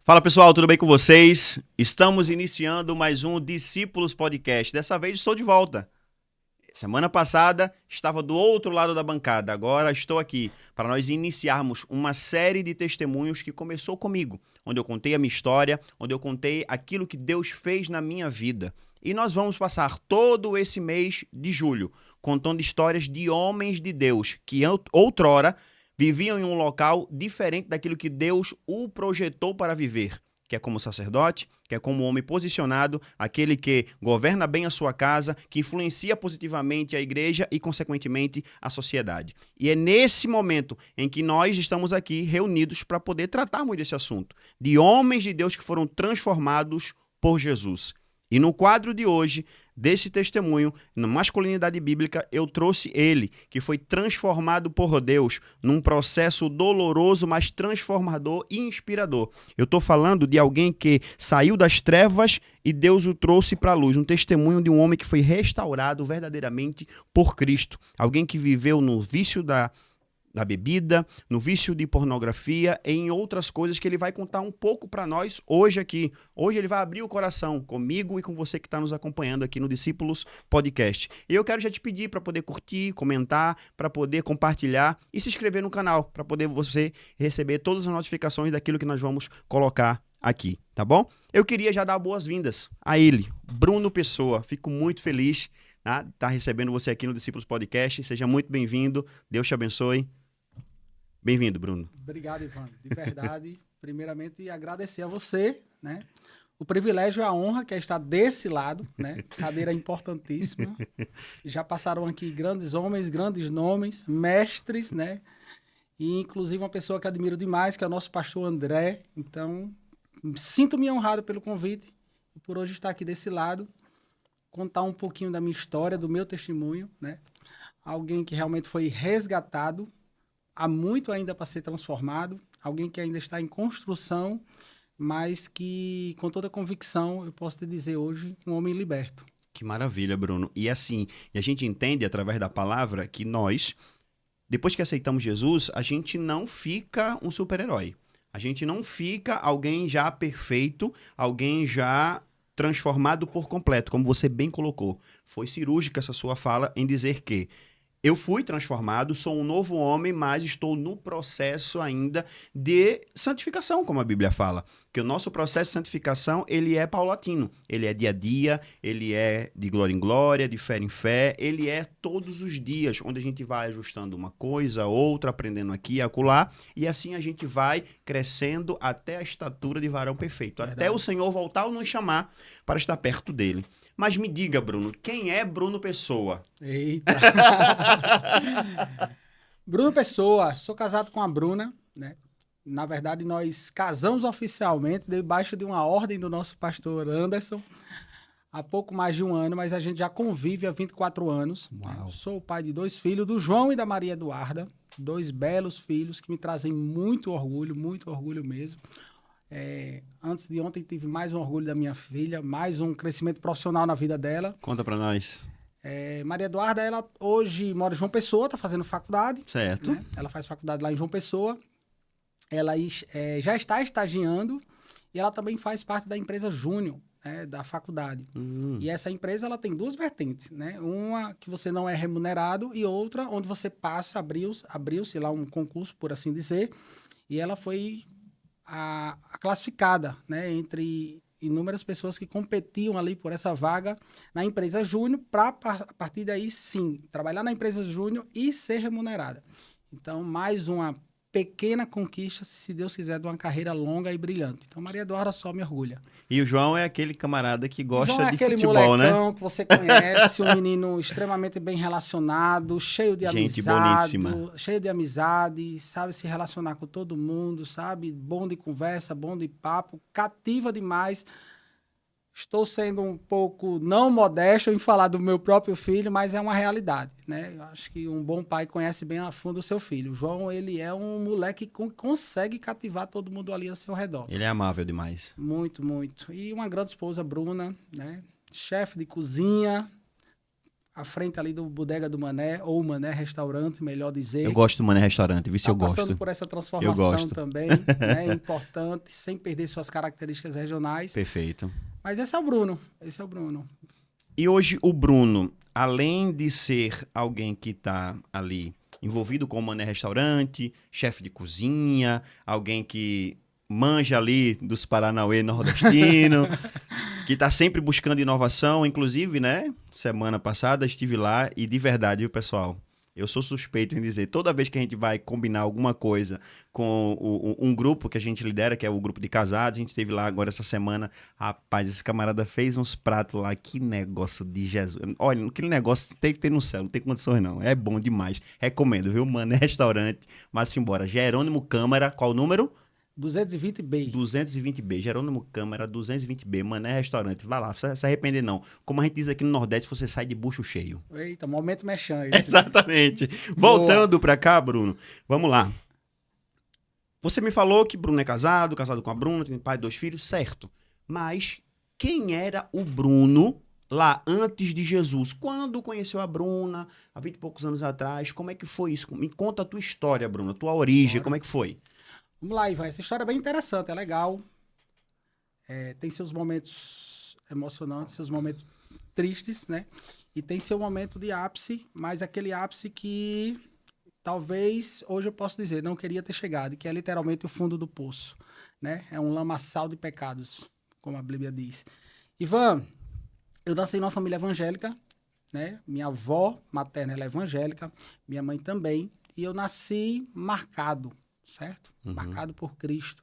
Fala pessoal, tudo bem com vocês? Estamos iniciando mais um Discípulos Podcast. Dessa vez estou de volta. Semana passada estava do outro lado da bancada, agora estou aqui para nós iniciarmos uma série de testemunhos que começou comigo, onde eu contei a minha história, onde eu contei aquilo que Deus fez na minha vida. E nós vamos passar todo esse mês de julho contando histórias de homens de Deus que outrora viviam em um local diferente daquilo que Deus o projetou para viver, que é como sacerdote, que é como homem posicionado, aquele que governa bem a sua casa, que influencia positivamente a igreja e, consequentemente, a sociedade. E é nesse momento em que nós estamos aqui reunidos para poder tratarmos desse assunto, de homens de Deus que foram transformados por Jesus. E no quadro de hoje, desse testemunho, na masculinidade bíblica, eu trouxe ele, que foi transformado por Deus num processo doloroso, mas transformador e inspirador. Eu estou falando de alguém que saiu das trevas e Deus o trouxe para a luz. Um testemunho de um homem que foi restaurado verdadeiramente por Cristo. Alguém que viveu no vício da bebida, no vício de pornografia e em outras coisas que ele vai contar um pouco para nós hoje aqui. Hoje ele vai abrir o coração comigo e com você que está nos acompanhando aqui no Discípulos Podcast. E eu quero já te pedir para poder curtir, comentar, para poder compartilhar e se inscrever no canal, para poder você receber todas as notificações daquilo que nós vamos colocar aqui, tá bom? Eu queria já dar boas-vindas a ele, Bruno Pessoa. Fico muito feliz de estar recebendo você aqui no Discípulos Podcast. Seja muito bem-vindo. Deus te abençoe. Bem-vindo, Bruno. Obrigado, Ivan. De verdade, primeiramente, agradecer a você, né? O privilégio e a honra que é estar desse lado, né? Cadeira importantíssima. Já passaram aqui grandes homens, grandes nomes, mestres, né? E, inclusive, uma pessoa que admiro demais, que é o nosso pastor André. Então, sinto-me honrado pelo convite e por hoje estar aqui desse lado, contar um pouquinho da minha história, do meu testemunho, né? Alguém que realmente foi resgatado, há muito ainda para ser transformado, alguém que ainda está em construção, mas que, com toda convicção, eu posso te dizer hoje, um homem liberto. Que maravilha, Bruno. E assim, a gente entende através da palavra que nós, depois que aceitamos Jesus, a gente não fica um super-herói. A gente não fica alguém já perfeito, alguém já transformado por completo, como você bem colocou. Foi cirúrgica essa sua fala em dizer que eu fui transformado, sou um novo homem, mas estou no processo ainda de santificação, como a Bíblia fala. Que o nosso processo de santificação, ele é paulatino. Ele é dia a dia, ele é de glória em glória, de fé em fé. Ele é todos os dias, onde a gente vai ajustando uma coisa, outra, aprendendo aqui e acolá. E assim a gente vai crescendo até a estatura de varão perfeito. Verdade. Até o Senhor voltar ou nos chamar para estar perto dele. Mas me diga, Bruno, quem é Bruno Pessoa? Eita! Bruno Pessoa, sou casado com a Bruna, né? Na verdade, nós casamos oficialmente debaixo de uma ordem do nosso pastor Anderson há pouco mais de um ano, mas a gente já convive há 24 anos. Né? Sou o pai de 2 filhos, do João e da Maria Eduarda, 2 belos filhos que me trazem muito orgulho mesmo. Antes de ontem tive mais um orgulho da minha filha, mais um crescimento profissional na vida dela. Conta pra nós. Maria Eduarda, ela hoje mora em João Pessoa, tá fazendo faculdade. Certo. Né? Ela faz faculdade lá em João Pessoa. Ela já está estagiando e ela também faz parte da empresa Júnior, né, da faculdade. E essa empresa ela tem 2 vertentes, né? Uma que você não é remunerado e outra onde você passa, abriu-se lá um concurso, por assim dizer, e ela foi a classificada, né, entre inúmeras pessoas que competiam ali por essa vaga na empresa Júnior para, a partir daí, sim, trabalhar na empresa Júnior e ser remunerada. Então, mais uma pequena conquista, se Deus quiser, de uma carreira longa e brilhante. Então, Maria Eduarda só me orgulha. E o João é aquele camarada que gosta João é de aquele futebol, molecão, né? que você conhece, um menino extremamente bem relacionado, cheio de Gente amizade, boníssima. cheio de amizade, sabe se relacionar com todo mundo, sabe? Bom de conversa, bom de papo, cativa demais. Estou sendo um pouco não modesto em falar do meu próprio filho, mas é uma realidade, né? Eu acho que um bom pai conhece bem a fundo o seu filho. O João, ele é um moleque que consegue cativar todo mundo ali ao seu redor. Ele é amável demais. Muito, muito. E uma grande esposa, Bruna, né? Chefe de cozinha, à frente ali do Bodega do Mané, ou Mané Restaurante, melhor dizer. Eu gosto do Mané Restaurante, viu se eu gosto. Passando por essa transformação também, né? Importante, sem perder suas características regionais. Perfeito. Mas esse é o Bruno, esse é o Bruno. E hoje o Bruno, além de ser alguém que está ali envolvido com o Mané Restaurante, chefe de cozinha, alguém que manja ali dos Paranauê nordestino, que está sempre buscando inovação, inclusive, né? Semana passada estive lá e de verdade, viu, pessoal? Eu sou suspeito em dizer, toda vez que a gente vai combinar alguma coisa com um grupo que a gente lidera, que é o grupo de casados, a gente esteve lá agora essa semana, rapaz, esse camarada fez uns pratos lá, que negócio de Jesus. Olha, aquele negócio tem que ter no céu, não tem condições não, é bom demais. Recomendo, viu, mano, é restaurante, mas embora. Jerônimo Câmara, qual o número? 220B. 220B, Jerônimo Câmara, 220B, Mané Restaurante. Vai lá, não se arrepender não. Como a gente diz aqui no Nordeste, você sai de bucho cheio. Eita, momento mexão. Exatamente. Voltando pra cá, Bruno, vamos lá. Você me falou que Bruno é casado com a Bruna, tem pai e 2 filhos, certo. Mas quem era o Bruno lá antes de Jesus? Quando conheceu a Bruna, há 20 e poucos anos atrás, como é que foi isso? Me conta a tua história, Bruno, a tua origem, Bora. Como é que foi? Vamos lá, Ivan. Essa história é bem interessante, é legal. Tem seus momentos emocionantes, seus momentos tristes, né? E tem seu momento de ápice, mas aquele ápice que talvez hoje eu posso dizer, não queria ter chegado, que é literalmente o fundo do poço, né? É um lamaçal de pecados, como a Bíblia diz. Ivan, eu nasci numa família evangélica, né? Minha avó materna ela é evangélica, minha mãe também, e eu nasci marcado, certo? Marcado por Cristo.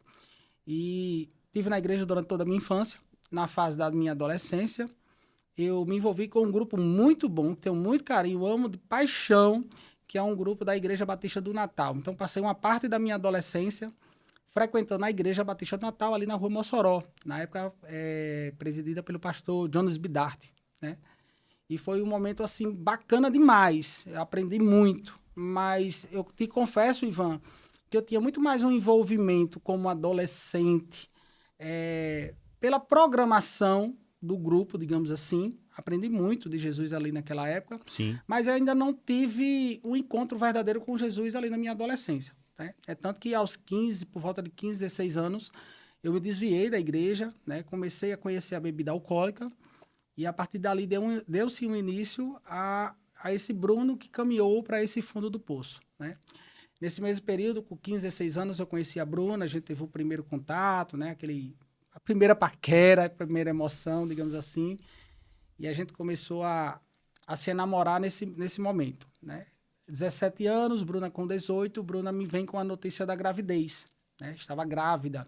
E estive na igreja durante toda a minha infância. Na fase da minha adolescência, eu me envolvi com um grupo muito bom, que tenho muito carinho, amo de paixão, que é um grupo da Igreja Batista do Natal. Então, passei uma parte da minha adolescência frequentando a Igreja Batista do Natal, ali na Rua Mossoró, na época presidida pelo pastor Jonas Bidart, né? E foi um momento, assim, bacana demais. Eu aprendi muito, mas eu te confesso, Ivan, que eu tinha muito mais um envolvimento como adolescente pela programação do grupo, digamos assim. Aprendi muito de Jesus ali naquela época. Sim. Mas eu ainda não tive um encontro verdadeiro com Jesus ali na minha adolescência. Né? É tanto que aos 15, por volta de 15, 16 anos, eu me desviei da igreja, né? Comecei a conhecer a bebida alcoólica e a partir dali deu-se um início a esse Bruno que caminhou para esse fundo do poço, né? Nesse mesmo período, com 15, 16 anos, eu conheci a Bruna, a gente teve o primeiro contato, né? A primeira paquera, a primeira emoção, digamos assim. E a gente começou a se enamorar nesse momento, né? 17 anos, Bruna com 18, Bruna me vem com a notícia da gravidez, né? Estava grávida.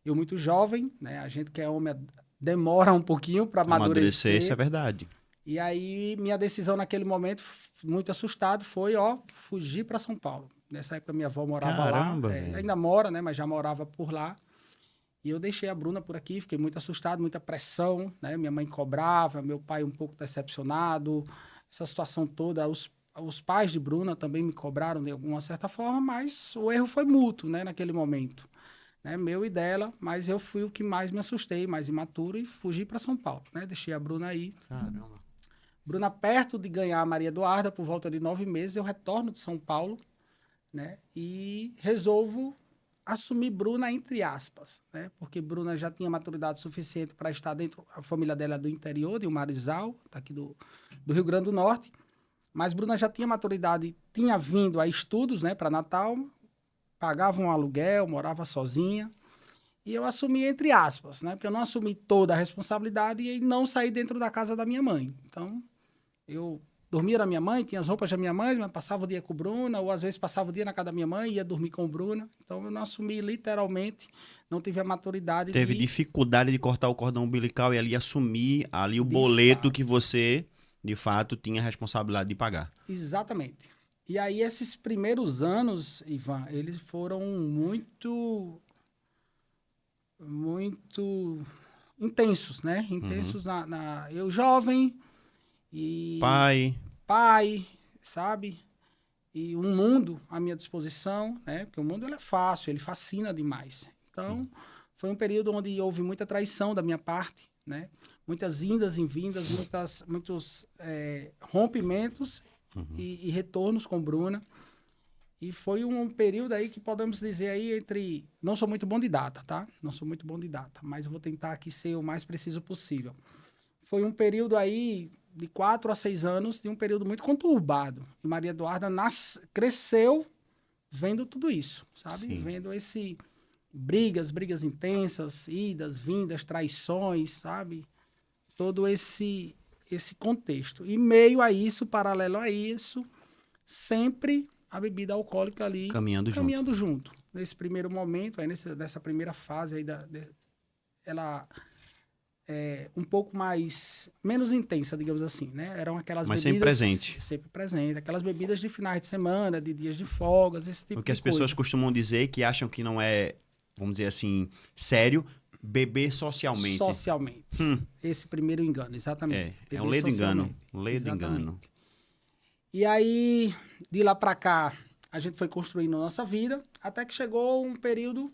Eu muito jovem, né? A gente que é homem demora um pouquinho para amadurecer. Isso é verdade. E aí, minha decisão naquele momento, muito assustado, foi, fugir para São Paulo. Nessa época, minha avó morava Caramba, lá. velho. Ainda mora, né? Mas já morava por lá. E eu deixei a Bruna por aqui, fiquei muito assustado, muita pressão, né? Minha mãe cobrava, meu pai um pouco decepcionado. Essa situação toda, os pais de Bruna também me cobraram de alguma certa forma, mas o erro foi mútuo, né? Naquele momento. Né? Meu e dela, mas eu fui o que mais me assustei, mais imaturo, e fugi para São Paulo, né? Deixei a Bruna aí. Caramba. Bruna, perto de ganhar a Maria Eduarda, por volta de 9 meses, eu retorno de São Paulo, né? E resolvo assumir Bruna entre aspas, né? Porque Bruna já tinha maturidade suficiente para estar dentro, a família dela é do interior, de Umarizal, daqui do Rio Grande do Norte, mas Bruna já tinha maturidade, tinha vindo a estudos, né, para Natal, pagava um aluguel, morava sozinha, e eu assumi entre aspas, né? Porque eu não assumi toda a responsabilidade e não saí dentro da casa da minha mãe. Então, eu dormia na minha mãe, tinha as roupas da minha mãe, mas passava o dia com Bruna, ou às vezes passava o dia na casa da minha mãe e ia dormir com Bruna. Então, eu não assumi literalmente, não tive a maturidade Teve dificuldade de cortar o cordão umbilical e ali assumir ali o De boleto fato. que você, de fato, tinha a responsabilidade de pagar. Exatamente. E aí, esses primeiros anos, Ivan, eles foram muito intensos, né? Intensos eu jovem e pai, sabe? E um mundo à minha disposição, né? Porque o mundo ele é fácil, ele fascina demais. Então, foi um período onde houve muita traição da minha parte, né? Muitas indas e vindas, muitos rompimentos e retornos com Bruna. E foi um período aí que podemos dizer aí entre... Não sou muito bom de data, tá? Não sou muito bom de data, mas eu vou tentar aqui ser o mais preciso possível. Foi um período aí de 4 a 6 anos, de um período muito conturbado. E Maria Eduarda cresceu vendo tudo isso, sabe? Sim. Vendo brigas intensas, idas, vindas, traições, sabe? Todo esse contexto. E meio a isso, paralelo a isso, sempre a bebida alcoólica ali caminhando junto. Nesse primeiro momento, aí nessa primeira fase aí ela é um pouco menos intensa, digamos assim, né? Eram aquelas mas bebidas sempre presente, aquelas bebidas de finais de semana, de dias de folgas, esse tipo de coisa. O que as pessoas costumam dizer, que acham que não é, vamos dizer assim, sério, beber socialmente. Socialmente. Esse primeiro engano, exatamente. É um ledo engano. E aí, de lá para cá, a gente foi construindo a nossa vida, até que chegou um período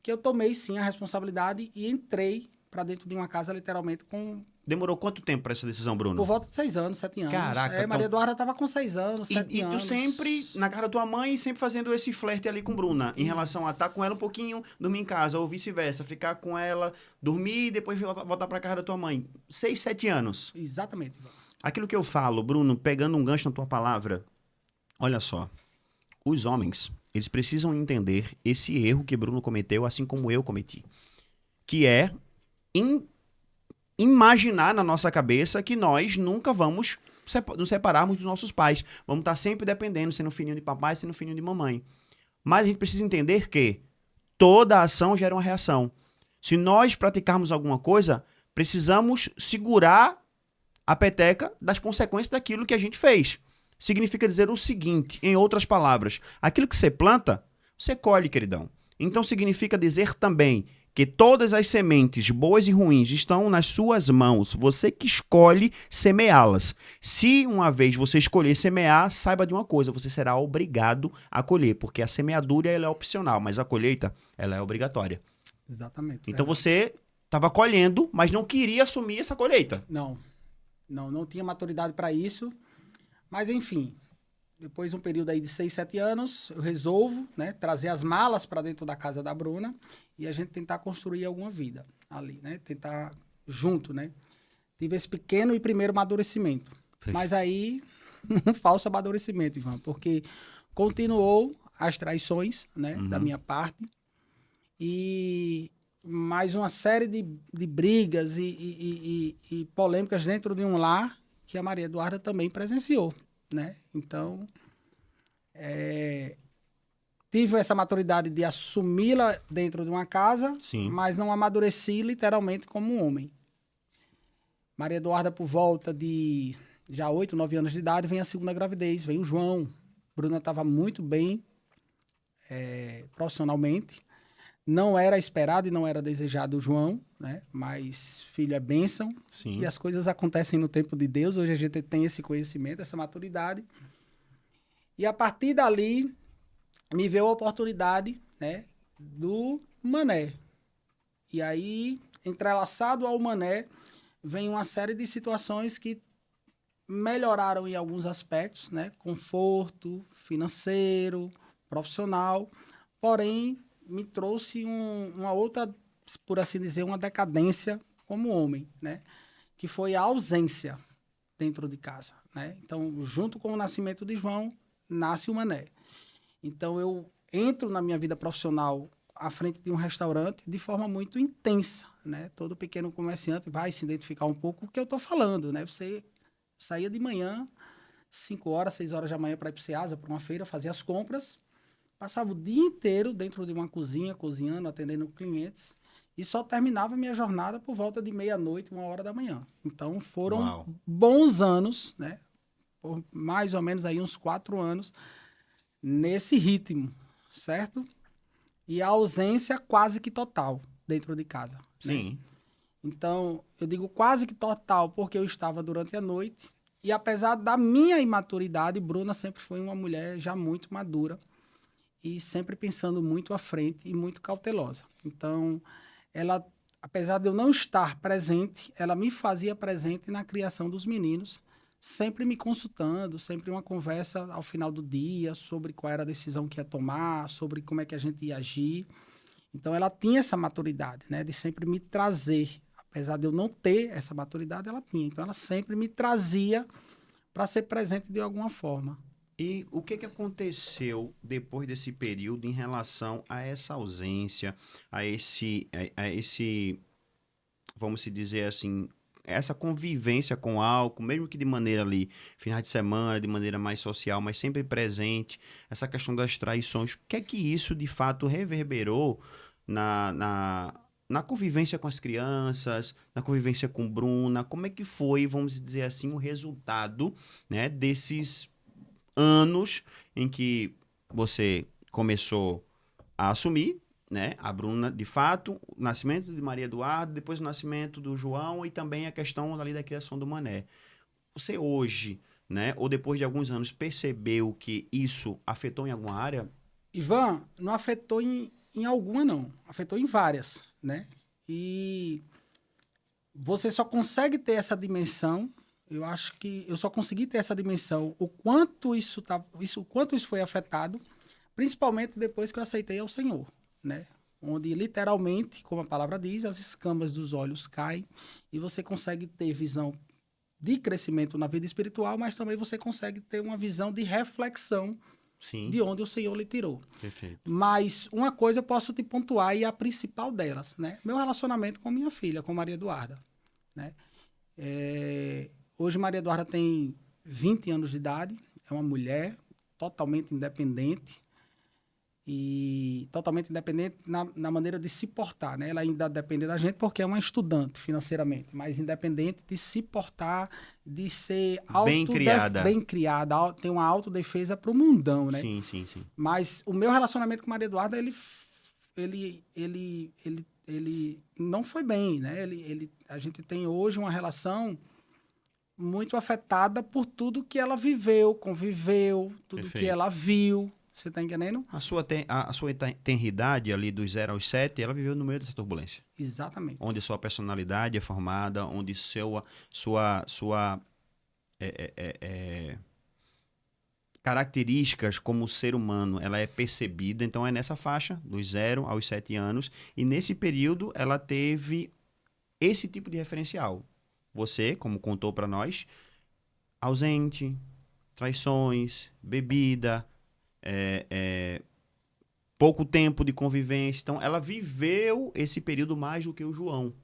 que eu tomei, sim, a responsabilidade e entrei para dentro de uma casa, literalmente, com... Demorou quanto tempo para essa decisão, Bruno? Por volta de 6 anos, 7 anos. Caraca. Maria Eduarda estava com 6 anos, 7 anos. E tu sempre, na casa da tua mãe, sempre fazendo esse flerte ali com Bruna, em relação a estar com ela um pouquinho, dormir em casa, ou vice-versa, ficar com ela, dormir e depois voltar para casa da tua mãe. 6, 7 anos. Exatamente, Ivan. Aquilo que eu falo, Bruno, pegando um gancho na tua palavra, olha só, os homens, eles precisam entender esse erro que Bruno cometeu, assim como eu cometi, que é imaginar na nossa cabeça que nós nunca vamos nos separarmos dos nossos pais, vamos estar sempre dependendo, sendo filhinho de papai, sendo filhinho de mamãe. Mas a gente precisa entender que toda ação gera uma reação. Se nós praticarmos alguma coisa, precisamos segurar a peteca das consequências daquilo que a gente fez. Significa dizer o seguinte, em outras palavras, aquilo que você planta, você colhe, queridão. Então significa dizer também que todas as sementes boas e ruins estão nas suas mãos, você que escolhe semeá-las. Se uma vez você escolher semear, saiba de uma coisa, você será obrigado a colher, porque a semeadura ela é opcional, mas a colheita ela é obrigatória. Exatamente. Então você estava colhendo, mas não queria assumir essa colheita. Não tinha maturidade para isso, mas enfim, depois de um período aí de 6, 7 anos, eu resolvo, né, trazer as malas para dentro da casa da Bruna e a gente tentar construir alguma vida ali, né, tentar junto, né. Tive esse pequeno e primeiro amadurecimento, mas aí um falso amadurecimento, Ivan, porque continuou as traições, né, da minha parte e mais uma série de brigas e polêmicas dentro de um lar que a Maria Eduarda também presenciou, né? Então, tive essa maturidade de assumi-la dentro de uma casa, Sim. mas não amadureci literalmente como um homem. Maria Eduarda, por volta de já 8, 9 anos de idade, vem a segunda gravidez, vem o João. Bruna estava muito bem profissionalmente. Não era esperado e não era desejado o João, né? Mas filho é bênção. Sim. E as coisas acontecem no tempo de Deus. Hoje a gente tem esse conhecimento, essa maturidade. E a partir dali, me veio a oportunidade, né, do Mané. E aí, entrelaçado ao Mané, vem uma série de situações que melhoraram em alguns aspectos, né? Conforto, financeiro, profissional. Porém, me trouxe uma outra, por assim dizer, uma decadência como homem, né? Que foi a ausência dentro de casa, né? Então, junto com o nascimento de João, nasce o Mané. Então, eu entro na minha vida profissional à frente de um restaurante de forma muito intensa, né? Todo pequeno comerciante vai se identificar um pouco com o que eu estou falando, né? Você saía de manhã, 5 horas, 6 horas da manhã para ir para o Ceasa, para uma feira, fazer as compras, passava o dia inteiro dentro de uma cozinha, cozinhando, atendendo clientes, e só terminava minha jornada por volta de meia-noite, 1 hora da manhã. Então, foram bons anos, né? Por mais ou menos aí uns 4 anos, nesse ritmo, certo? E a ausência quase que total dentro de casa. Sim. Né? Então, eu digo quase que total porque eu estava durante a noite, e apesar da minha imaturidade, Bruna sempre foi uma mulher já muito madura, e sempre pensando muito à frente e muito cautelosa. Então, ela apesar de eu não estar presente, ela me fazia presente na criação dos meninos, sempre me consultando, sempre uma conversa ao final do dia sobre qual era a decisão que ia tomar, sobre como é que a gente ia agir. Então, ela tinha essa maturidade, né, de sempre me trazer. Apesar de eu não ter essa maturidade, ela tinha. Então, ela sempre me trazia para ser presente de alguma forma. E o que aconteceu depois desse período em relação a essa ausência, a esse, vamos se dizer assim, essa convivência com o álcool, mesmo que de maneira ali, finais de semana, de maneira mais social, mas sempre presente, essa questão das traições, o que é que isso de fato reverberou na convivência com as crianças, na convivência com Bruna? Como é que foi, vamos dizer assim, o resultado, né, desses anos em que você começou a assumir, né, a Bruna, de fato, o nascimento de Maria Eduarda, depois o nascimento do João e também a questão ali da criação do Mané. Você hoje, né, ou depois de alguns anos, percebeu que isso afetou em alguma área? Ivan, não afetou em alguma, não. Afetou em várias, né? E você só consegue ter essa dimensão. Eu acho que eu só consegui ter essa dimensão, o quanto o quanto isso foi afetado, principalmente depois que eu aceitei ao Senhor, né? Onde literalmente, como a palavra diz, as escamas dos olhos caem e você consegue ter visão de crescimento na vida espiritual, mas também você consegue ter uma visão de reflexão. Sim. De onde o Senhor lhe tirou. Perfeito. Mas uma coisa eu posso te pontuar, e a principal delas, né? Meu relacionamento com minha filha, com Maria Eduarda, né? Hoje Maria Eduarda tem 20 anos de idade, é uma mulher totalmente independente, e totalmente independente na maneira de se portar, né? Ela ainda depende da gente porque é uma estudante financeiramente, mas independente de se portar, de ser bem criada, tem uma autodefesa para o mundão, né? Sim, sim, sim. Mas o meu relacionamento com Maria Eduarda, ele não foi bem, né? A gente tem hoje uma relação muito afetada por tudo que ela viveu, conviveu, tudo Perfeito. que ela viu. Você tá entendendo? A sua tenridade ali dos 0 aos 7, ela viveu no meio dessa turbulência. Exatamente. Onde sua personalidade é formada, onde sua características como ser humano, ela é percebida. Então, é nessa faixa, dos 0 aos 7 anos. E nesse período, ela teve esse tipo de referencial. Você, como contou para nós, ausente, traições, bebida, pouco tempo de convivência. Então, ela viveu esse período mais do que o João,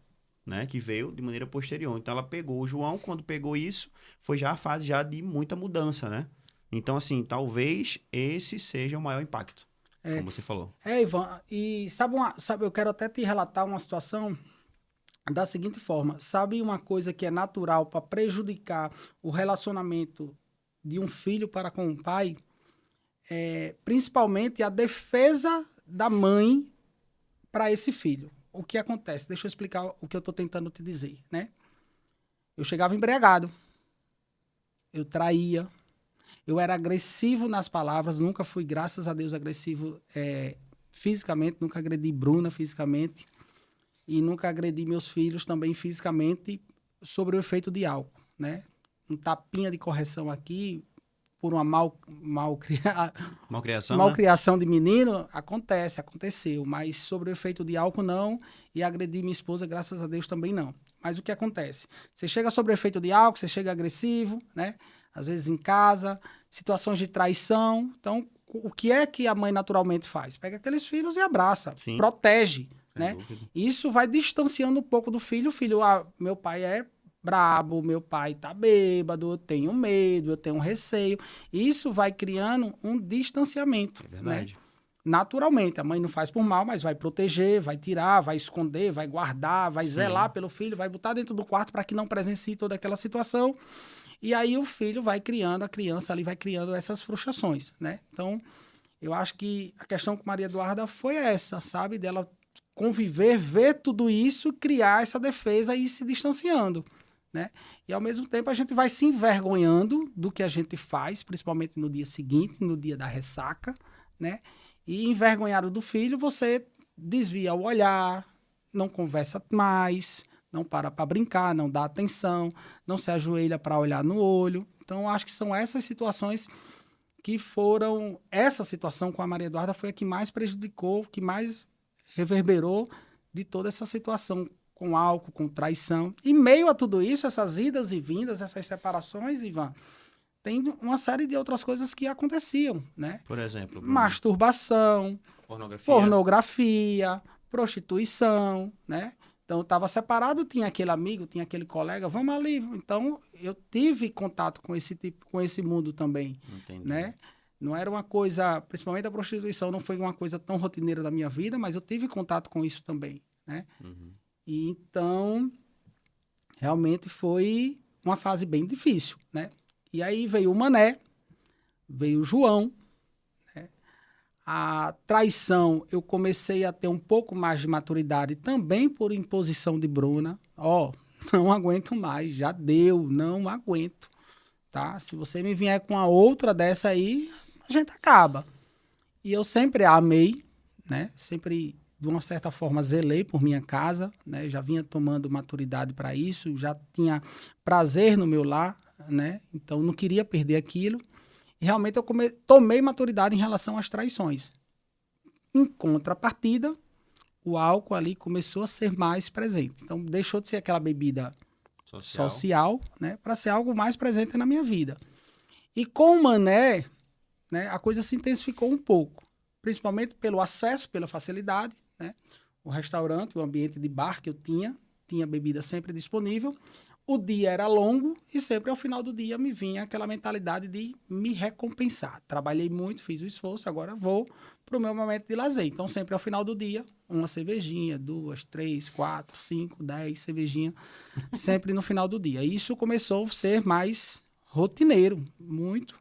né, que veio de maneira posterior. Então, ela pegou o João, quando pegou isso, foi já a fase já de muita mudança, né? Então, assim, talvez esse seja o maior impacto, como você falou. Ivan, e sabe, eu quero até te relatar uma situação da seguinte forma. Sabe uma coisa que é natural para prejudicar o relacionamento de um filho para com o pai? Principalmente a defesa da mãe para esse filho. O que acontece? Deixa eu explicar o que eu estou tentando te dizer, né? Eu chegava embriagado, eu traía, eu era agressivo nas palavras, nunca fui, graças a Deus, agressivo fisicamente, nunca agredi Bruna fisicamente e nunca agredi meus filhos também fisicamente sobre o efeito de álcool, né? Um tapinha de correção aqui por uma malcriação de menino, aconteceu, mas sobre o efeito de álcool não, e agredi minha esposa, graças a Deus, também não. Mas o que acontece? Você chega sobre o efeito de álcool, você chega agressivo, né? Às vezes em casa, situações de traição. Então, o que é que a mãe naturalmente faz? Pega aqueles filhos e abraça, Sim. Protege, né? Isso vai distanciando um pouco do filho. O filho, meu pai é brabo, meu pai tá bêbado, eu tenho medo, eu tenho receio. Isso vai criando um distanciamento, né? Naturalmente, a mãe não faz por mal, mas vai proteger, vai tirar, vai esconder, vai guardar, vai zelar pelo filho, vai botar dentro do quarto para que não presencie toda aquela situação. E aí o filho vai criando, a criança ali vai criando essas frustrações, né? Então, eu acho que a questão com Maria Eduarda foi essa, sabe? Dela conviver, ver tudo isso, criar essa defesa e ir se distanciando, né? E ao mesmo tempo a gente vai se envergonhando do que a gente faz, principalmente no dia seguinte, no dia da ressaca, né? E envergonhado do filho, você desvia o olhar, não conversa mais, não para brincar, não dá atenção, não se ajoelha para olhar no olho. Então, acho que são essas situações que foram... Essa situação com a Maria Eduarda foi a que mais prejudicou, que mais reverberou de toda essa situação com álcool, com traição. E meio a tudo isso, essas idas e vindas, essas separações, Ivan, tem uma série de outras coisas que aconteciam, né? Por exemplo, masturbação, pornografia, prostituição, né? Então, eu estava separado, tinha aquele amigo, tinha aquele colega, vamos ali. Então, eu tive contato com esse mundo também, né? Não era uma coisa, principalmente a prostituição, não foi uma coisa tão rotineira da minha vida, mas eu tive contato com isso também, né? E então, realmente foi uma fase bem difícil, né? E aí veio o Mané, veio o João, né? A traição, eu comecei a ter um pouco mais de maturidade também por imposição de Bruna. Não aguento mais, já deu, não aguento, tá? Se você me vier com a outra dessa aí, a gente acaba. E eu sempre a amei, né? Sempre, de uma certa forma, zelei por minha casa, né? Já vinha tomando maturidade para isso, já tinha prazer no meu lar, né? Então, não queria perder aquilo. E realmente eu tomei maturidade em relação às traições. Em contrapartida, o álcool ali começou a ser mais presente. Então, deixou de ser aquela bebida social, né? Para ser algo mais presente na minha vida. E com o Mané, né, a coisa se intensificou um pouco. Principalmente pelo acesso, pela facilidade, né? O restaurante, o ambiente de bar que eu tinha bebida sempre disponível. O dia era longo e sempre ao final do dia me vinha aquela mentalidade de me recompensar. Trabalhei muito, fiz o esforço, agora vou para o meu momento de lazer. Então, sempre ao final do dia, uma cervejinha, 2, 3, 4, 5, 10 cervejinhas, sempre no final do dia. E isso começou a ser mais rotineiro, muito.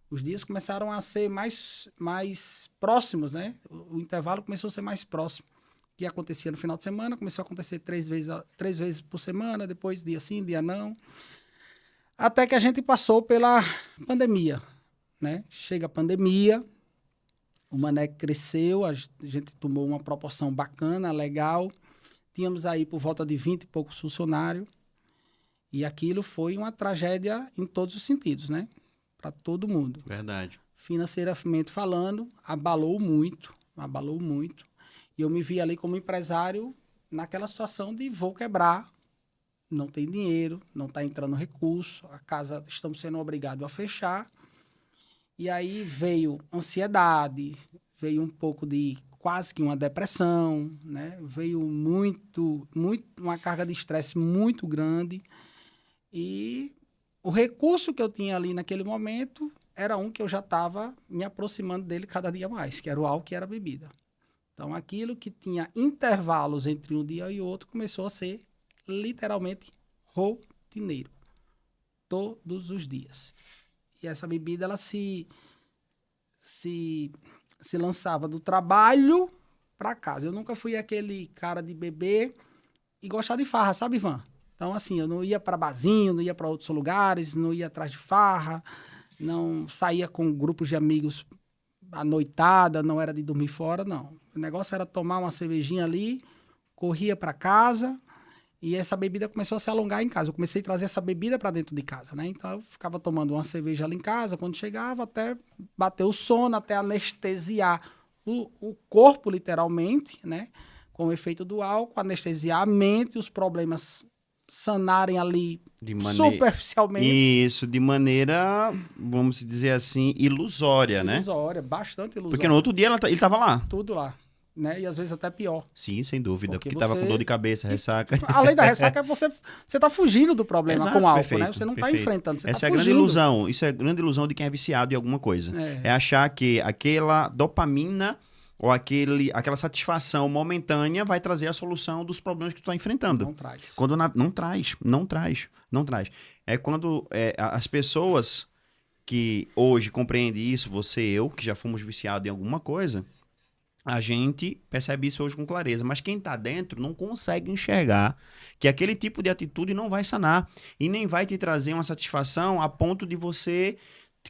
Os dias começaram a ser mais próximos, né? O intervalo começou a ser mais próximo. Que acontecia no final de semana, começou a acontecer 3 vezes por semana, depois dia sim, dia não. Até que a gente passou pela pandemia, né? Chega a pandemia, o Mané cresceu, a gente tomou uma proporção bacana, legal. Tínhamos aí por volta de 20 e poucos funcionários. E aquilo foi uma tragédia em todos os sentidos, né? Para todo mundo. Verdade. Financeiramente falando, abalou muito. E eu me vi ali como empresário naquela situação de vou quebrar, não tem dinheiro, não está entrando recurso, a casa estamos sendo obrigados a fechar. E aí veio ansiedade, veio um pouco de quase que uma depressão, né? Veio uma carga de estresse muito grande. E o recurso que eu tinha ali naquele momento era um que eu já estava me aproximando dele cada dia mais, que era o álcool e era a bebida. Então, aquilo que tinha intervalos entre um dia e outro começou a ser literalmente rotineiro. Todos os dias. E essa bebida, ela se lançava do trabalho para casa. Eu nunca fui aquele cara de beber e gostar de farra, sabe, Ivan? Então, assim, eu não ia para barzinho, não ia para outros lugares, não ia atrás de farra, não saía com grupos de amigos à noitada, não era de dormir fora, não. O negócio era tomar uma cervejinha ali, corria para casa e essa bebida começou a se alongar em casa. Eu comecei a trazer essa bebida para dentro de casa, né? Então, eu ficava tomando uma cerveja ali em casa, quando chegava, até bater o sono, até anestesiar o corpo, literalmente, né? Com o efeito do álcool, anestesiar a mente, os problemas sanarem ali superficialmente. Isso, de maneira, vamos dizer assim, ilusória, né? Ilusória, bastante ilusória. Porque no outro dia ele estava lá. Tudo lá, né? E às vezes até pior. Sim, sem dúvida, porque estava com dor de cabeça, ressaca. Além da ressaca, você está fugindo do problema. Exato, com álcool, perfeito, né? Você não está enfrentando, você Essa tá é a grande ilusão. Isso é a grande ilusão de quem é viciado em alguma coisa. É achar que aquela dopamina ou aquela satisfação momentânea vai trazer a solução dos problemas que tu está enfrentando. Não traz. Não traz. É quando as pessoas que hoje compreendem isso, você e eu, que já fomos viciados em alguma coisa, a gente percebe isso hoje com clareza. Mas quem está dentro não consegue enxergar que aquele tipo de atitude não vai sanar e nem vai te trazer uma satisfação a ponto de você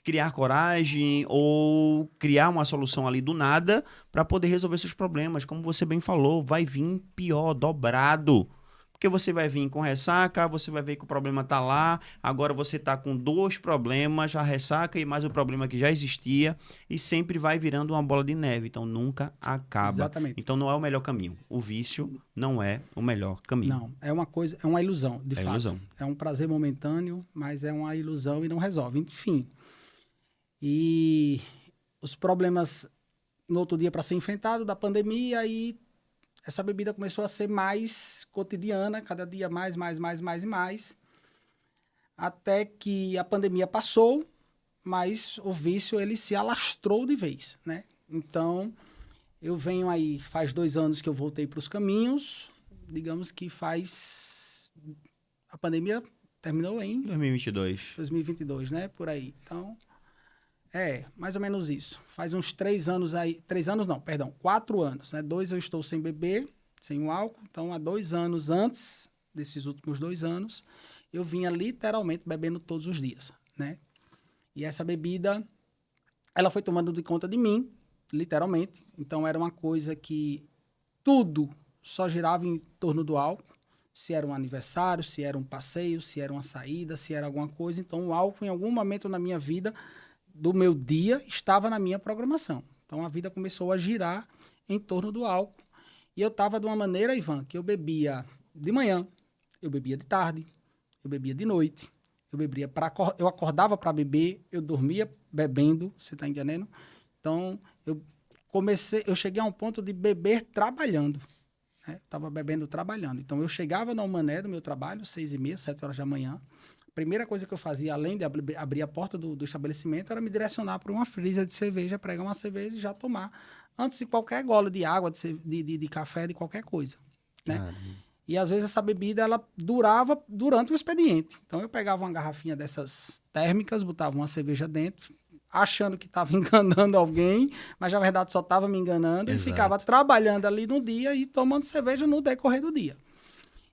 criar coragem ou criar uma solução ali do nada para poder resolver seus problemas. Como você bem falou, vai vir pior, dobrado. Porque você vai vir com ressaca, você vai ver que o problema tá lá, agora você tá com 2 problemas, a ressaca e mais o problema que já existia, e sempre vai virando uma bola de neve, então nunca acaba. Exatamente. Então não é o melhor caminho. O vício não é o melhor caminho. Não, é uma coisa, é uma ilusão, de É fato. ilusão. É um prazer momentâneo, mas é uma ilusão e não resolve. Enfim. E os problemas no outro dia para ser enfrentado da pandemia, aí essa bebida começou a ser mais cotidiana, cada dia mais e mais, até que a pandemia passou, mas o vício ele se alastrou de vez, né? Então, eu venho aí, faz 2 anos que eu voltei para os caminhos, digamos que a pandemia terminou em 2022. 2022, né? Por aí. Então, mais ou menos isso. Faz uns 3 anos aí, 3 anos não, perdão, 4 anos, né? 2 eu estou sem beber, sem o álcool, então há 2 anos antes desses últimos 2 anos, eu vinha literalmente bebendo todos os dias, né? E essa bebida, ela foi tomando de conta de mim, literalmente, então era uma coisa que tudo só girava em torno do álcool, se era um aniversário, se era um passeio, se era uma saída, se era alguma coisa, então o álcool em algum momento na minha vida do meu dia estava na minha programação. Então, a vida começou a girar em torno do álcool. E eu estava de uma maneira, Ivan, que eu bebia de manhã, eu bebia de tarde, eu bebia de noite, eu acordava para beber, eu dormia bebendo, você está entendendo? Então, eu cheguei a um ponto de beber trabalhando. Né? Estava bebendo trabalhando. Então, eu chegava na Mané do meu trabalho, 6h30, 7 horas da manhã. A primeira coisa que eu fazia, além de abrir a porta do estabelecimento, era me direcionar para uma freezer de cerveja, pegar uma cerveja e já tomar, antes de qualquer gole de água, de café, de qualquer coisa. Né? E, às vezes, essa bebida ela durava durante o expediente. Então, eu pegava uma garrafinha dessas térmicas, botava uma cerveja dentro, achando que estava enganando alguém, mas, na verdade, só estava me enganando. Exato. E ficava trabalhando ali no dia e tomando cerveja no decorrer do dia.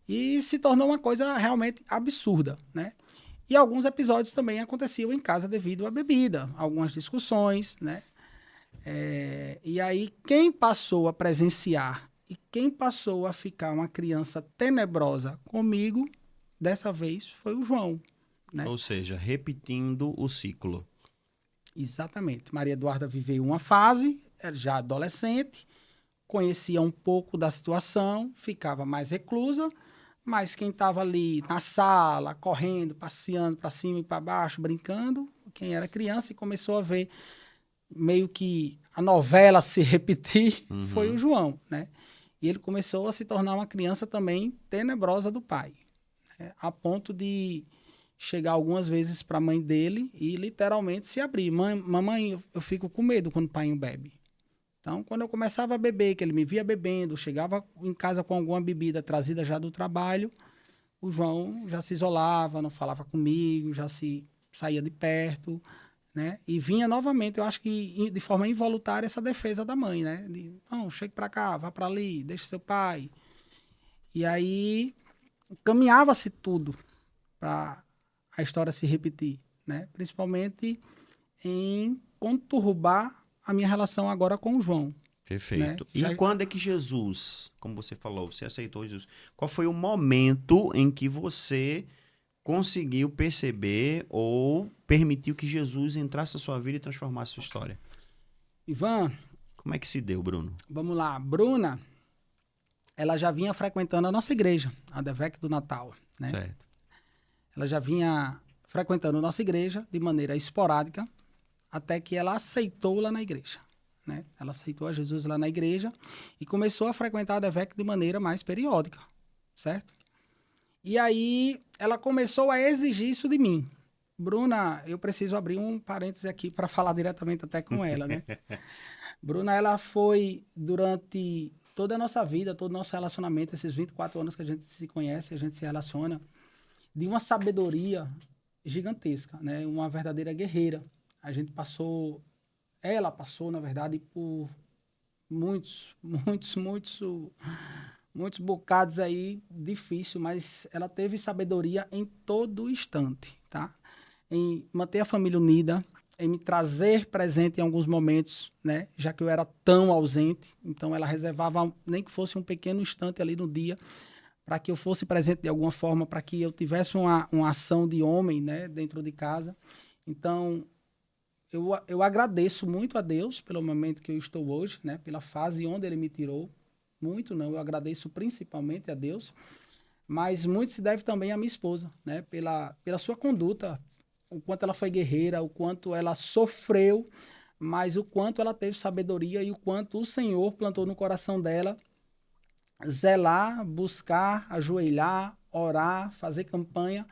E se tornou uma coisa realmente absurda, né? E alguns episódios também aconteciam em casa devido à bebida, algumas discussões, né? E aí, quem passou a presenciar e quem passou a ficar uma criança tenebrosa comigo, dessa vez, foi o João, né? Ou seja, repetindo o ciclo. Exatamente. Maria Eduarda viveu uma fase, já adolescente, conhecia um pouco da situação, ficava mais reclusa, mas quem estava ali na sala, correndo, passeando para cima e para baixo, brincando, quem era criança e começou a ver meio que a novela se repetir, foi o João, né? E ele começou a se tornar uma criança também tenebrosa do pai, né? A ponto de chegar algumas vezes para a mãe dele e literalmente se abrir. Mamãe, eu fico com medo quando o pai bebe. Então, quando eu começava a beber, que ele me via bebendo, chegava em casa com alguma bebida trazida já do trabalho, o João já se isolava, não falava comigo, já se saía de perto, né? E vinha novamente, eu acho que de forma involuntária, essa defesa da mãe, né? Não, chegue para cá, vá para ali, deixe seu pai. E aí, caminhava-se tudo para a história se repetir, né? Principalmente em conturbar a minha relação agora com o João. Perfeito. Né? E quando é que Jesus, como você falou, você aceitou Jesus? Qual foi o momento em que você conseguiu perceber ou permitiu que Jesus entrasse na sua vida e transformasse a sua história? Ivan, como é que se deu, Bruno? Vamos lá. Bruna, ela já vinha frequentando a nossa igreja, a Devec do Natal, né? Certo. Ela já vinha frequentando a nossa igreja de maneira esporádica, até que ela aceitou lá na igreja, né? Ela aceitou a Jesus lá na igreja e começou a frequentar a Devec de maneira mais periódica, certo? E aí ela começou a exigir isso de mim. Bruna, eu preciso abrir um parêntese aqui para falar diretamente até com ela, né? Bruna, ela foi durante toda a nossa vida, todo o nosso relacionamento, esses 24 anos que a gente se conhece, a gente se relaciona, de uma sabedoria gigantesca, né? Uma verdadeira guerreira. Ela passou, na verdade, por muitos bocados aí difícil, mas ela teve sabedoria em todo instante, tá? Em manter a família unida, em me trazer presente em alguns momentos, né? Já que eu era tão ausente. Então, ela reservava, nem que fosse um pequeno instante ali no dia, para que eu fosse presente de alguma forma, para que eu tivesse uma ação de homem, né? Dentro de casa. Então, eu agradeço muito a Deus pelo momento que eu estou hoje, né? Pela fase onde Ele me tirou. Muito não, eu agradeço principalmente a Deus, mas muito se deve também à minha esposa, né? Pela sua conduta, o quanto ela foi guerreira, o quanto ela sofreu, mas o quanto ela teve sabedoria e o quanto o Senhor plantou no coração dela zelar, buscar, ajoelhar, orar, fazer campanha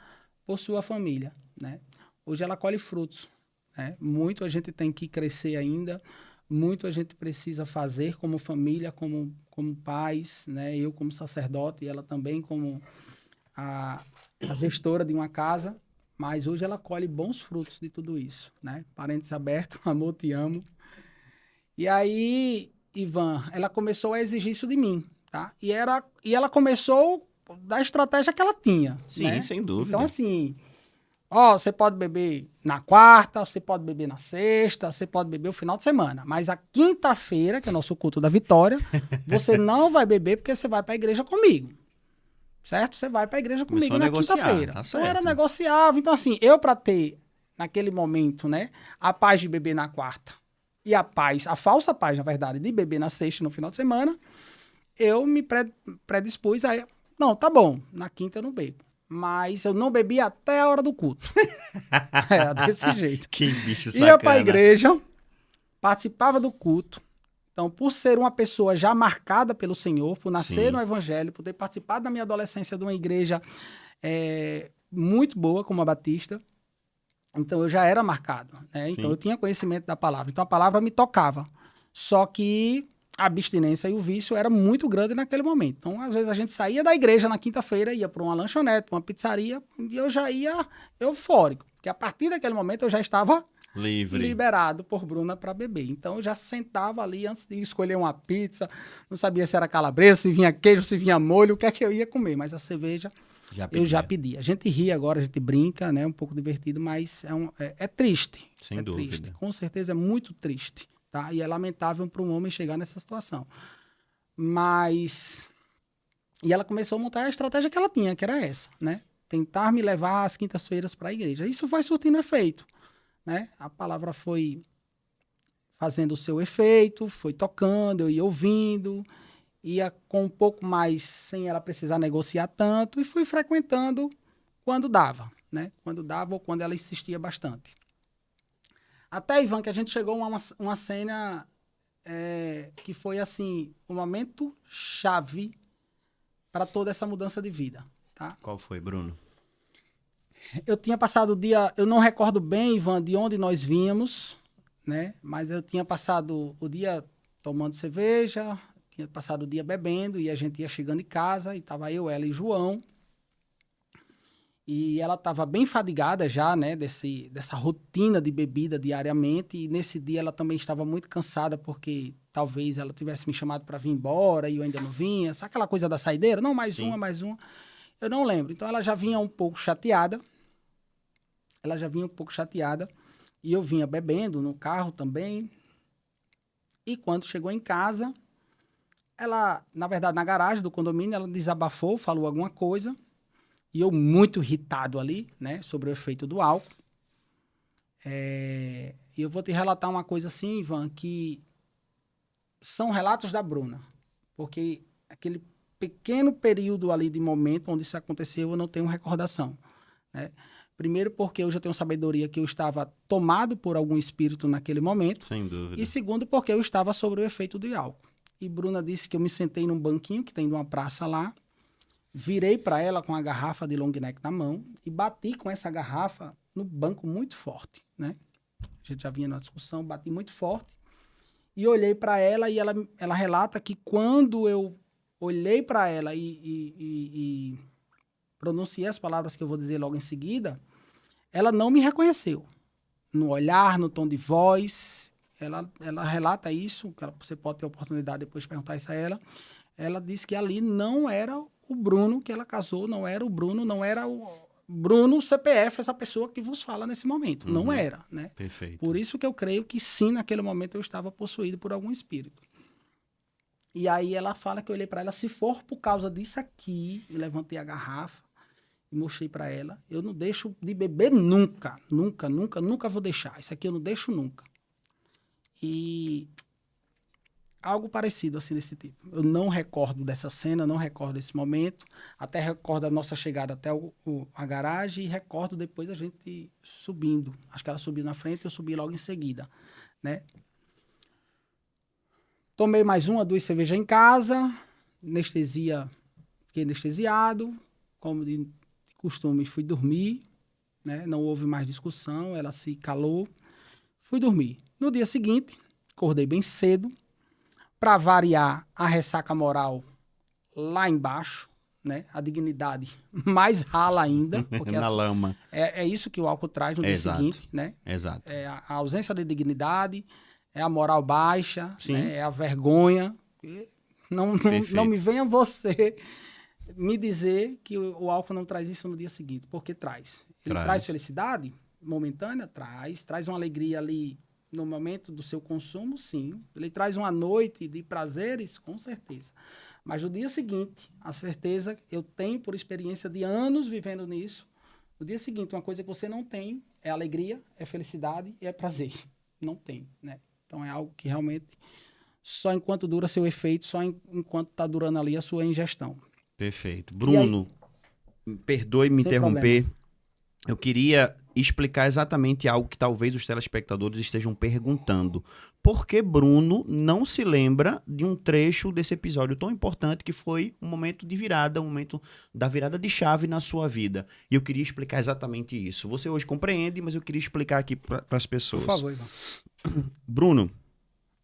por sua família, né? Hoje ela colhe frutos, né? Muito a gente tem que crescer ainda, muito a gente precisa fazer como família, como pais, né? Eu como sacerdote e ela também como a, a gestora de uma casa, mas hoje ela colhe bons frutos de tudo isso, né? Parênteses aberto, amor, te amo. E aí, Ivan, ela começou a exigir isso de mim, tá? E ela começou da estratégia que ela tinha, Sim, né? sem dúvida. Então, assim, ó, você pode beber na quarta, você pode beber na sexta, você pode beber o final de semana. Mas a quinta-feira, que é o nosso culto da vitória, você não vai beber porque você vai para a igreja comigo. Certo? Você vai para a igreja Começou comigo a na negociar, quinta-feira. tá Então era certo. negociável. Então, assim, eu para ter, naquele momento, né, a paz de beber na quarta e a paz, a falsa paz, na verdade, de beber na sexta no final de semana, eu me predispus a. Não, tá bom, na quinta eu não bebo. Mas eu não bebi até a hora do culto. É, desse jeito. Que bicho Ia para a sacana. igreja, participava do culto. Então, por ser uma pessoa já marcada pelo Senhor, por nascer Sim. no Evangelho, por ter participado da minha adolescência de uma igreja muito boa, como a Batista, então eu já era marcado, né? Então Sim. eu tinha conhecimento da palavra. Então a palavra me tocava. Só que a abstinência e o vício era muito grande naquele momento. Então, às vezes, a gente saía da igreja na quinta-feira, ia para uma lanchonete, para uma pizzaria, e eu já ia eufórico. Porque a partir daquele momento eu já estava Livre. liberado por Bruna para beber. Então eu já sentava ali antes de escolher uma pizza, não sabia se era calabresa, se vinha queijo, se vinha molho, o que é que eu ia comer, mas a cerveja eu já pedi. A gente ri agora, a gente brinca, né, um pouco divertido, mas é triste. Sem é dúvida. Triste. Com certeza é muito triste, tá? E é lamentável para um homem chegar nessa situação. Mas e ela começou a montar a estratégia que ela tinha, que era essa, né? Tentar me levar às quintas-feiras para a igreja. Isso foi surtindo efeito. Né? A palavra foi fazendo o seu efeito, foi tocando, eu ia ouvindo, ia com um pouco mais, sem ela precisar negociar tanto, e fui frequentando quando dava, né? Quando dava ou quando ela insistia bastante. Até, Ivan, que a gente chegou a uma cena que foi, assim, um momento chave para toda essa mudança de vida, tá? Qual foi, Bruno? Eu tinha passado o dia, eu não recordo bem, Ivan, de onde nós vínhamos, né? Mas eu tinha passado o dia tomando cerveja, tinha passado o dia bebendo, e a gente ia chegando em casa, e estava eu, ela e João. E ela estava bem fadigada já, né? Dessa rotina de bebida diariamente, e nesse dia ela também estava muito cansada, porque talvez ela tivesse me chamado para vir embora, e eu ainda não vinha. Sabe aquela coisa da saideira? Não, mais Sim. uma, mais uma. Eu não lembro. Então ela já vinha um pouco chateada. E eu vinha bebendo no carro também. E quando chegou em casa, ela, na verdade, na garagem do condomínio, ela desabafou, falou alguma coisa. E eu muito irritado ali, né, sobre o efeito do álcool. E eu vou te relatar uma coisa assim, Ivan, que são relatos da Bruna. Porque aquele pequeno período ali de momento onde isso aconteceu, eu não tenho recordação, né? Primeiro porque eu já tenho sabedoria que eu estava tomado por algum espírito naquele momento. Sem dúvida. E segundo porque eu estava sob o efeito do álcool. E Bruna disse que eu me sentei num banquinho que tem de uma praça lá, virei para ela com a garrafa de long neck na mão e bati com essa garrafa no banco muito forte, né? A gente já vinha na discussão, bati muito forte. E olhei para ela e ela relata que quando eu olhei para ela e pronunciei as palavras que eu vou dizer logo em seguida, ela não me reconheceu. No olhar, no tom de voz, ela relata isso, que você pode ter a oportunidade depois de perguntar isso a ela. Ela disse que ali não era o Bruno que ela casou, não era o Bruno, não era Bruno CPF, essa pessoa que vos fala nesse momento. Não era, né? Perfeito. Por isso que eu creio que sim, naquele momento eu estava possuído por algum espírito. E aí ela fala que eu olhei para ela, se for por causa disso aqui, eu levantei a garrafa e mostrei para ela, eu não deixo de beber nunca, nunca, nunca, nunca vou deixar. Isso aqui eu não deixo nunca. E algo parecido assim desse tipo. Eu não recordo dessa cena, não recordo desse momento, até recordo a nossa chegada até a garagem e recordo depois a gente subindo. Acho que ela subiu na frente e eu subi logo em seguida, né? Tomei mais 1 ou 2 cervejas em casa, anestesia, fiquei anestesiado, como de costume, fui dormir, né? Não houve mais discussão, ela se calou, fui dormir. No dia seguinte, acordei bem cedo, para variar a ressaca moral lá embaixo, né? A dignidade mais rala ainda, porque Na assim, lama. é isso que o álcool traz no dia seguinte, né? Exato. É a ausência de dignidade, é a moral baixa, Sim. né? É a vergonha. Não me venha você me dizer que o álcool não traz isso no dia seguinte, porque traz. Ele traz felicidade momentânea? Traz uma alegria ali no momento do seu consumo, sim. Ele traz uma noite de prazeres, com certeza. Mas no dia seguinte, a certeza eu tenho por experiência de anos vivendo nisso, no dia seguinte, uma coisa que você não tem é alegria, é felicidade e é prazer. Não tem, né? Então é algo que realmente só enquanto dura seu efeito, só enquanto está durando ali a sua ingestão. Perfeito. Bruno, perdoe-me interromper. Problema. Eu queria explicar exatamente algo que talvez os telespectadores estejam perguntando. Por que Bruno não se lembra de um trecho desse episódio tão importante que foi um momento de virada, um momento da virada de chave na sua vida? E eu queria explicar exatamente isso. Você hoje compreende, mas eu queria explicar aqui para as pessoas. Por favor, Ivan. Bruno,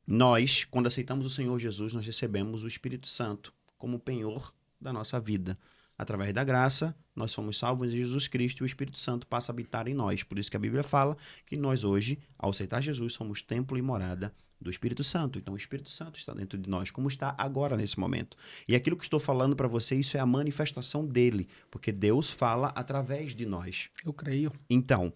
nós, quando aceitamos o Senhor Jesus, nós recebemos o Espírito Santo como penhor da nossa vida. Através da graça, nós somos salvos em Jesus Cristo e o Espírito Santo passa a habitar em nós. Por isso que a Bíblia fala que nós hoje, ao aceitar Jesus, somos templo e morada do Espírito Santo. Então o Espírito Santo está dentro de nós, como está agora nesse momento. E aquilo que estou falando para você, isso é a manifestação dele, porque Deus fala através de nós. Eu creio. Então,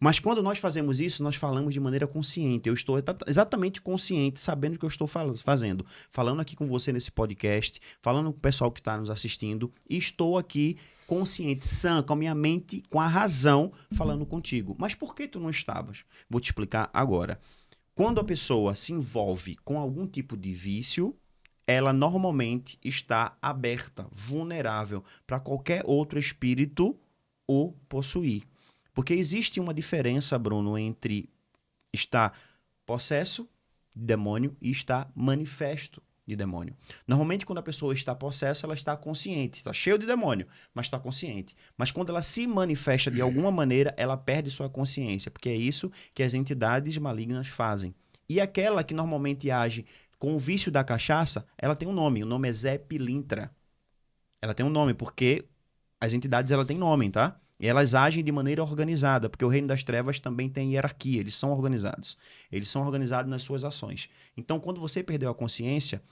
mas quando nós fazemos isso, nós falamos de maneira consciente. Eu estou exatamente consciente, sabendo o que eu estou fazendo. Falando aqui com você nesse podcast, falando com o pessoal que está nos assistindo, e estou aqui consciente, sã, com a minha mente, com a razão, falando contigo. Mas por que tu não estavas? Vou te explicar agora. Quando a pessoa se envolve com algum tipo de vício, ela normalmente está aberta, vulnerável para qualquer outro espírito o possuir. Porque existe uma diferença, Bruno, entre estar possesso de demônio e estar manifesto de demônio. Normalmente, quando a pessoa está possessa, ela está consciente, está cheia de demônio, mas está consciente. Mas quando ela se manifesta de alguma maneira, ela perde sua consciência, porque é isso que as entidades malignas fazem. E aquela que normalmente age com o vício da cachaça, ela tem um nome, o nome é Zé Pilintra. Ela tem um nome, porque as entidades ela têm nome, tá? E elas agem de maneira organizada, porque o reino das trevas também tem hierarquia, eles são organizados. Eles são organizados nas suas ações. Então, quando você perdeu a consciência,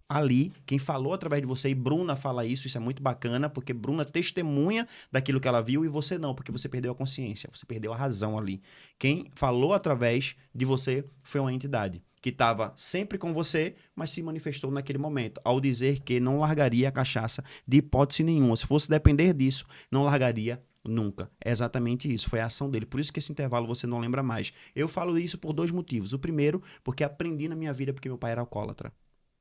ali, quem falou através de você, e Bruna fala isso é muito bacana, porque Bruna testemunha daquilo que ela viu e você não, porque você perdeu a consciência, você perdeu a razão ali. Quem falou através de você foi uma entidade que estava sempre com você, mas se manifestou naquele momento, ao dizer que não largaria a cachaça de hipótese nenhuma. Se fosse depender disso, não largaria nunca. É exatamente isso. Foi a ação dele. Por isso que esse intervalo você não lembra mais. Eu falo isso por 2 motivos. O primeiro, porque aprendi na minha vida porque meu pai era alcoólatra.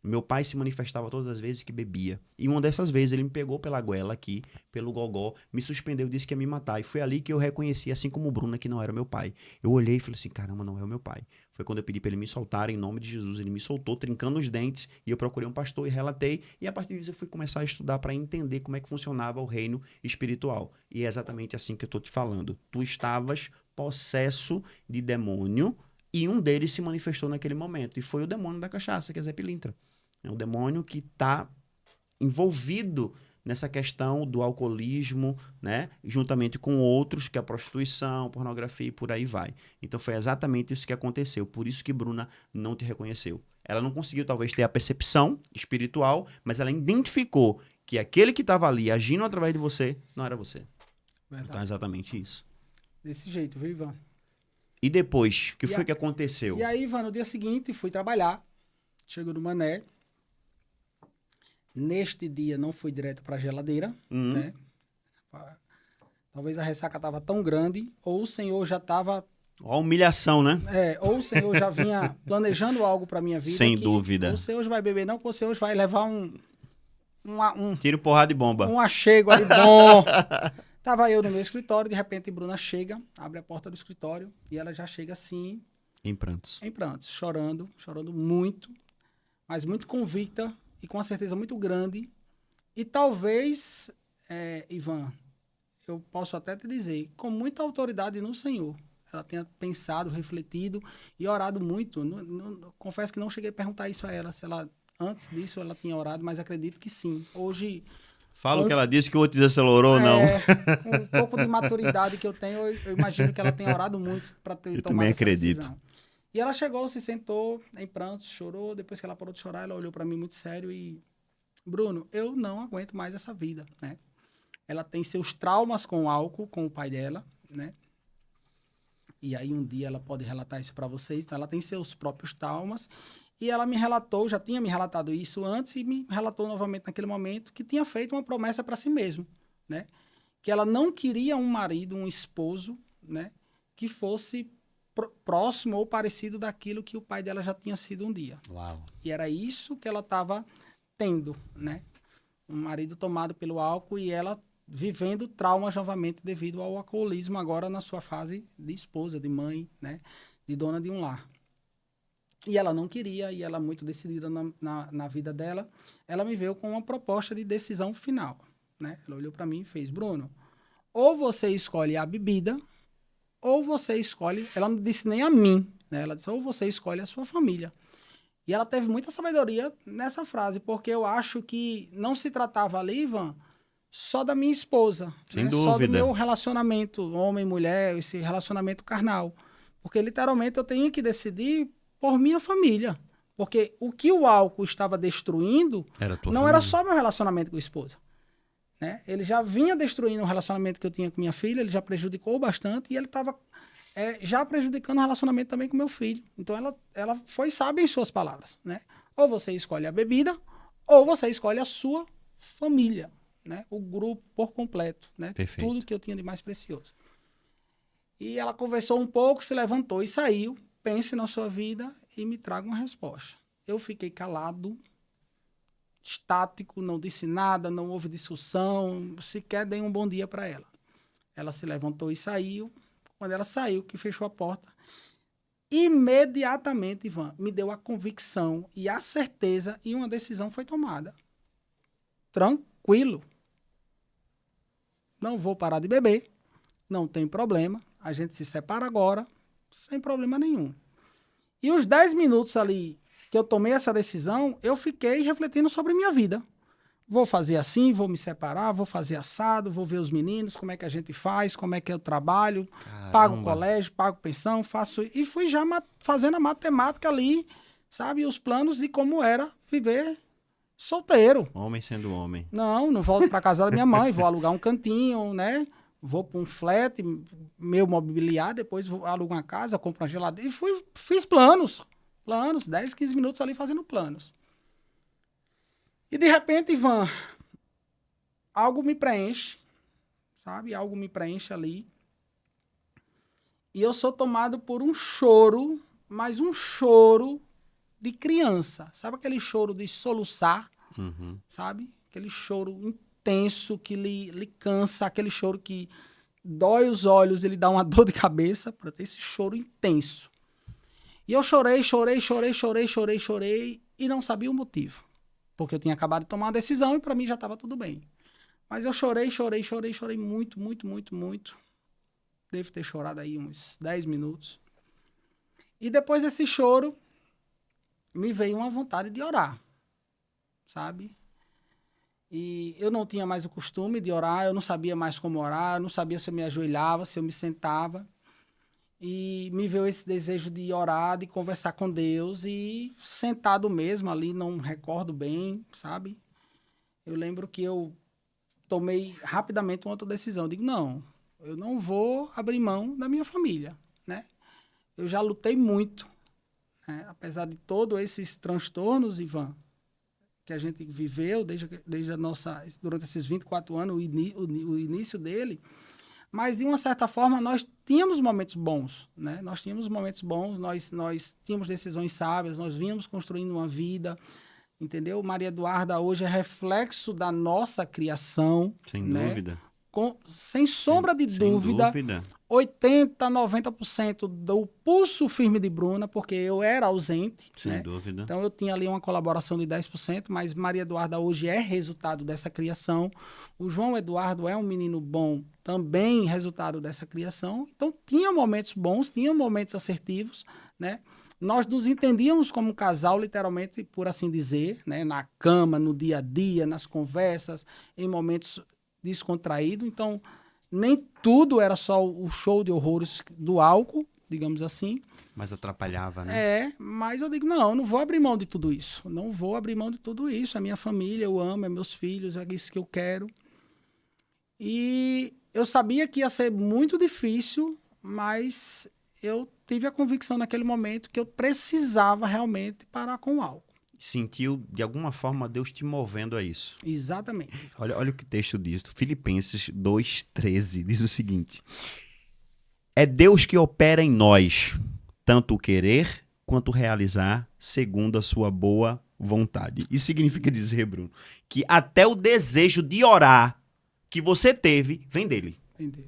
Meu pai se manifestava todas as vezes que bebia. E uma dessas vezes ele me pegou pela goela aqui, pelo gogó, me suspendeu, disse que ia me matar. E foi ali que eu reconheci, assim como o Bruno, que não era meu pai. Eu olhei e falei assim, caramba, não é o meu pai. Foi quando eu pedi para ele me soltar em nome de Jesus. Ele me soltou, trincando os dentes, e eu procurei um pastor e relatei. E a partir disso eu fui começar a estudar para entender como é que funcionava o reino espiritual. E é exatamente assim que eu estou te falando. Tu estavas possesso de demônio e um deles se manifestou naquele momento. E foi o demônio da cachaça, que é Zé Pilintra. É um demônio que está envolvido nessa questão do alcoolismo, né? Juntamente com outros, que é a prostituição, pornografia e por aí vai. Então foi exatamente isso que aconteceu. Por isso que Bruna não te reconheceu. Ela não conseguiu talvez ter a percepção espiritual, mas ela identificou que aquele que estava ali agindo através de você não era você. Verdade. Então é exatamente isso. Desse jeito, viu, Ivan? E depois, o que E foi a- que aconteceu? E aí, Ivan, no dia seguinte, fui trabalhar. Chego no Mané. Neste dia, não fui direto para a geladeira, né? Talvez a ressaca estava tão grande, ou o Senhor já estava... Ó a humilhação, né? ou o Senhor já vinha planejando algo para minha vida. Sem que dúvida. O Senhor hoje vai beber, não, que o Senhor hoje vai levar um Tiro, porrada e bomba. achego ali bom. Tava eu no meu escritório, de repente Bruna chega, abre a porta do escritório e ela já chega assim, Em prantos. em prantos, chorando muito, mas muito convicta e com uma certeza muito grande. E talvez, Ivan, eu posso até te dizer, com muita autoridade no Senhor. Ela tenha pensado, refletido e orado muito. Confesso que não cheguei a perguntar isso a ela, se ela, antes disso, ela tinha orado, mas acredito que sim. Hoje... Fala o que ela disse, que o outro desacelerou ou não. Com um pouco de maturidade que eu tenho, eu imagino que ela tenha orado muito para ter Eu tomado também essa acredito. decisão. E ela chegou, se sentou em prantos, chorou. Depois que ela parou de chorar, ela olhou para mim muito sério e... Bruno, eu não aguento mais essa vida, né? Ela tem seus traumas com o álcool, com o pai dela, né? E aí um dia ela pode relatar isso para vocês. Então ela tem seus próprios traumas. E ela me relatou, já tinha me relatado isso antes, e me relatou novamente naquele momento que tinha feito uma promessa para si mesmo, né? Que ela não queria um marido, um esposo, né? Que fosse próximo ou parecido daquilo que o pai dela já tinha sido um dia. Uau. E era isso que ela estava tendo, né? Um marido tomado pelo álcool e ela vivendo traumas novamente devido ao alcoolismo agora na sua fase de esposa, de mãe, né? De dona de um lar. E ela não queria, e ela muito decidida na vida dela, ela me veio com uma proposta de decisão final, né? Ela olhou para mim e fez, Bruno, ou você escolhe a bebida, ou você escolhe... Ela não disse nem a mim, né? Ela disse, ou você escolhe a sua família. E ela teve muita sabedoria nessa frase, porque eu acho que não se tratava ali, Ivan, só da minha esposa. Sem né? dúvida. Só do meu relacionamento homem-mulher, esse relacionamento carnal. Porque, literalmente, eu tenho que decidir por minha família. Porque o que o álcool estava destruindo não era só meu relacionamento com a esposa. Né? Ele já vinha destruindo o relacionamento que eu tinha com minha filha, ele já prejudicou bastante e ele estava já prejudicando o relacionamento também com meu filho. Então ela foi sábia em suas palavras. Né? Ou você escolhe a bebida, ou você escolhe a sua família. Né? O grupo por completo. Né? Perfeito. Tudo que eu tinha de mais precioso. E ela conversou um pouco, se levantou e saiu. Pense na sua vida e me traga uma resposta. Eu fiquei calado, estático, não disse nada, não houve discussão, sequer dei um bom dia para ela. Ela se levantou e saiu. Quando ela saiu, que fechou a porta, imediatamente, Ivan, me deu a convicção e a certeza e uma decisão foi tomada. Tranquilo. Não vou parar de beber, não tem problema, a gente se separa agora, sem problema nenhum. E os 10 minutos ali que eu tomei essa decisão, eu fiquei refletindo sobre minha vida. Vou fazer assim, vou me separar, vou fazer assado, vou ver os meninos, como é que a gente faz, como é que eu trabalho, pago o colégio, pago pensão, faço... E fui já fazendo a matemática ali, sabe? Os planos de como era viver solteiro. Homem sendo homem. Não volto para casa da minha mãe, vou alugar um cantinho, né? Vou para um flat, meu mobiliário, depois vou alugar uma casa, compro uma geladeira. E fiz planos, 10, 15 minutos ali fazendo planos. E de repente, Ivan, algo me preenche, sabe? Algo me preenche ali. E eu sou tomado por um choro, mas um choro de criança. Sabe aquele choro de soluçar? Uhum. Sabe? Aquele choro intenso que lhe cansa, aquele choro que dói os olhos, ele dá uma dor de cabeça, para ter esse choro intenso. E eu chorei e não sabia o motivo. Porque eu tinha acabado de tomar uma decisão e para mim já estava tudo bem. Mas eu chorei muito. Devo ter chorado aí uns 10 minutos. E depois desse choro, me veio uma vontade de orar, sabe? E eu não tinha mais o costume de orar, eu não sabia mais como orar, eu não sabia se eu me ajoelhava, se eu me sentava. E me veio esse desejo de orar, de conversar com Deus e sentado mesmo ali, não recordo bem, sabe? Eu lembro que eu tomei rapidamente uma outra decisão. Eu digo, não, eu não vou abrir mão da minha família, né? Eu já lutei muito, né? Apesar de todos esses transtornos, Ivan, que a gente viveu desde durante esses 24 anos, o início dele, mas de uma certa forma nós tínhamos momentos bons, né? Nós tínhamos momentos bons, nós tínhamos decisões sábias, nós vínhamos construindo uma vida, entendeu? Maria Eduarda hoje é reflexo da nossa criação. Sem né? dúvida. Sem sombra de dúvida, 80%, 90% do pulso firme de Bruna, porque eu era ausente. Sem né? dúvida. Então eu tinha ali uma colaboração de 10%, mas Maria Eduarda hoje é resultado dessa criação. O João Eduardo é um menino bom, também resultado dessa criação. Então tinha momentos bons, tinha momentos assertivos, né? Nós nos entendíamos como um casal, literalmente, por assim dizer, né? Na cama, no dia a dia, nas conversas, em momentos descontraído, então nem tudo era só o show de horrores do álcool, digamos assim. Mas atrapalhava, né? Mas eu digo, não, eu não vou abrir mão de tudo isso. Não vou abrir mão de tudo isso. É minha família, eu amo, é meus filhos, é isso que eu quero. E eu sabia que ia ser muito difícil, mas eu tive a convicção naquele momento que eu precisava realmente parar com o álcool. Sentiu, de alguma forma, Deus te movendo a isso. Exatamente. Olha o que o texto diz. Filipenses 2,13 diz o seguinte. É Deus que opera em nós, tanto o querer quanto o realizar, segundo a sua boa vontade. Isso significa dizer, Bruno, que até o desejo de orar que você teve, vem dele.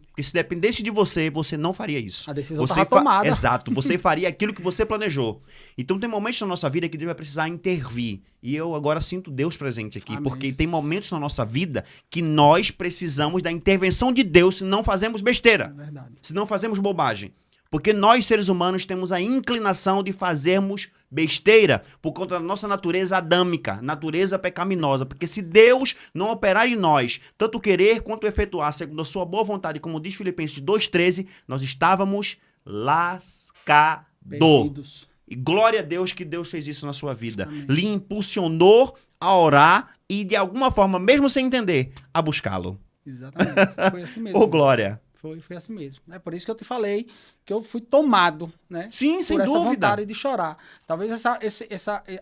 Porque se dependesse de você, você não faria isso. A decisão estava tomada. Exato, você faria aquilo que você planejou. Então tem momentos na nossa vida que Deus vai precisar intervir. E eu agora sinto Deus presente aqui. Amém. Porque tem momentos na nossa vida que nós precisamos da intervenção de Deus se não fazemos besteira. É verdade. Se não fazemos bobagem. Porque nós, seres humanos, temos a inclinação de fazermos besteira por conta da nossa natureza adâmica, natureza pecaminosa. Porque se Deus não operar em nós, tanto querer quanto efetuar, segundo a sua boa vontade, como diz Filipenses 2,13, nós estávamos lascados. Perdidos. E glória a Deus que Deus fez isso na sua vida. Amém. Lhe impulsionou a orar e, de alguma forma, mesmo sem entender, a buscá-lo. Exatamente. Foi assim mesmo. Ô, glória. Foi assim mesmo. É por isso que eu te falei que eu fui tomado, né? Sim, sem por essa dúvida. vontade de chorar. Talvez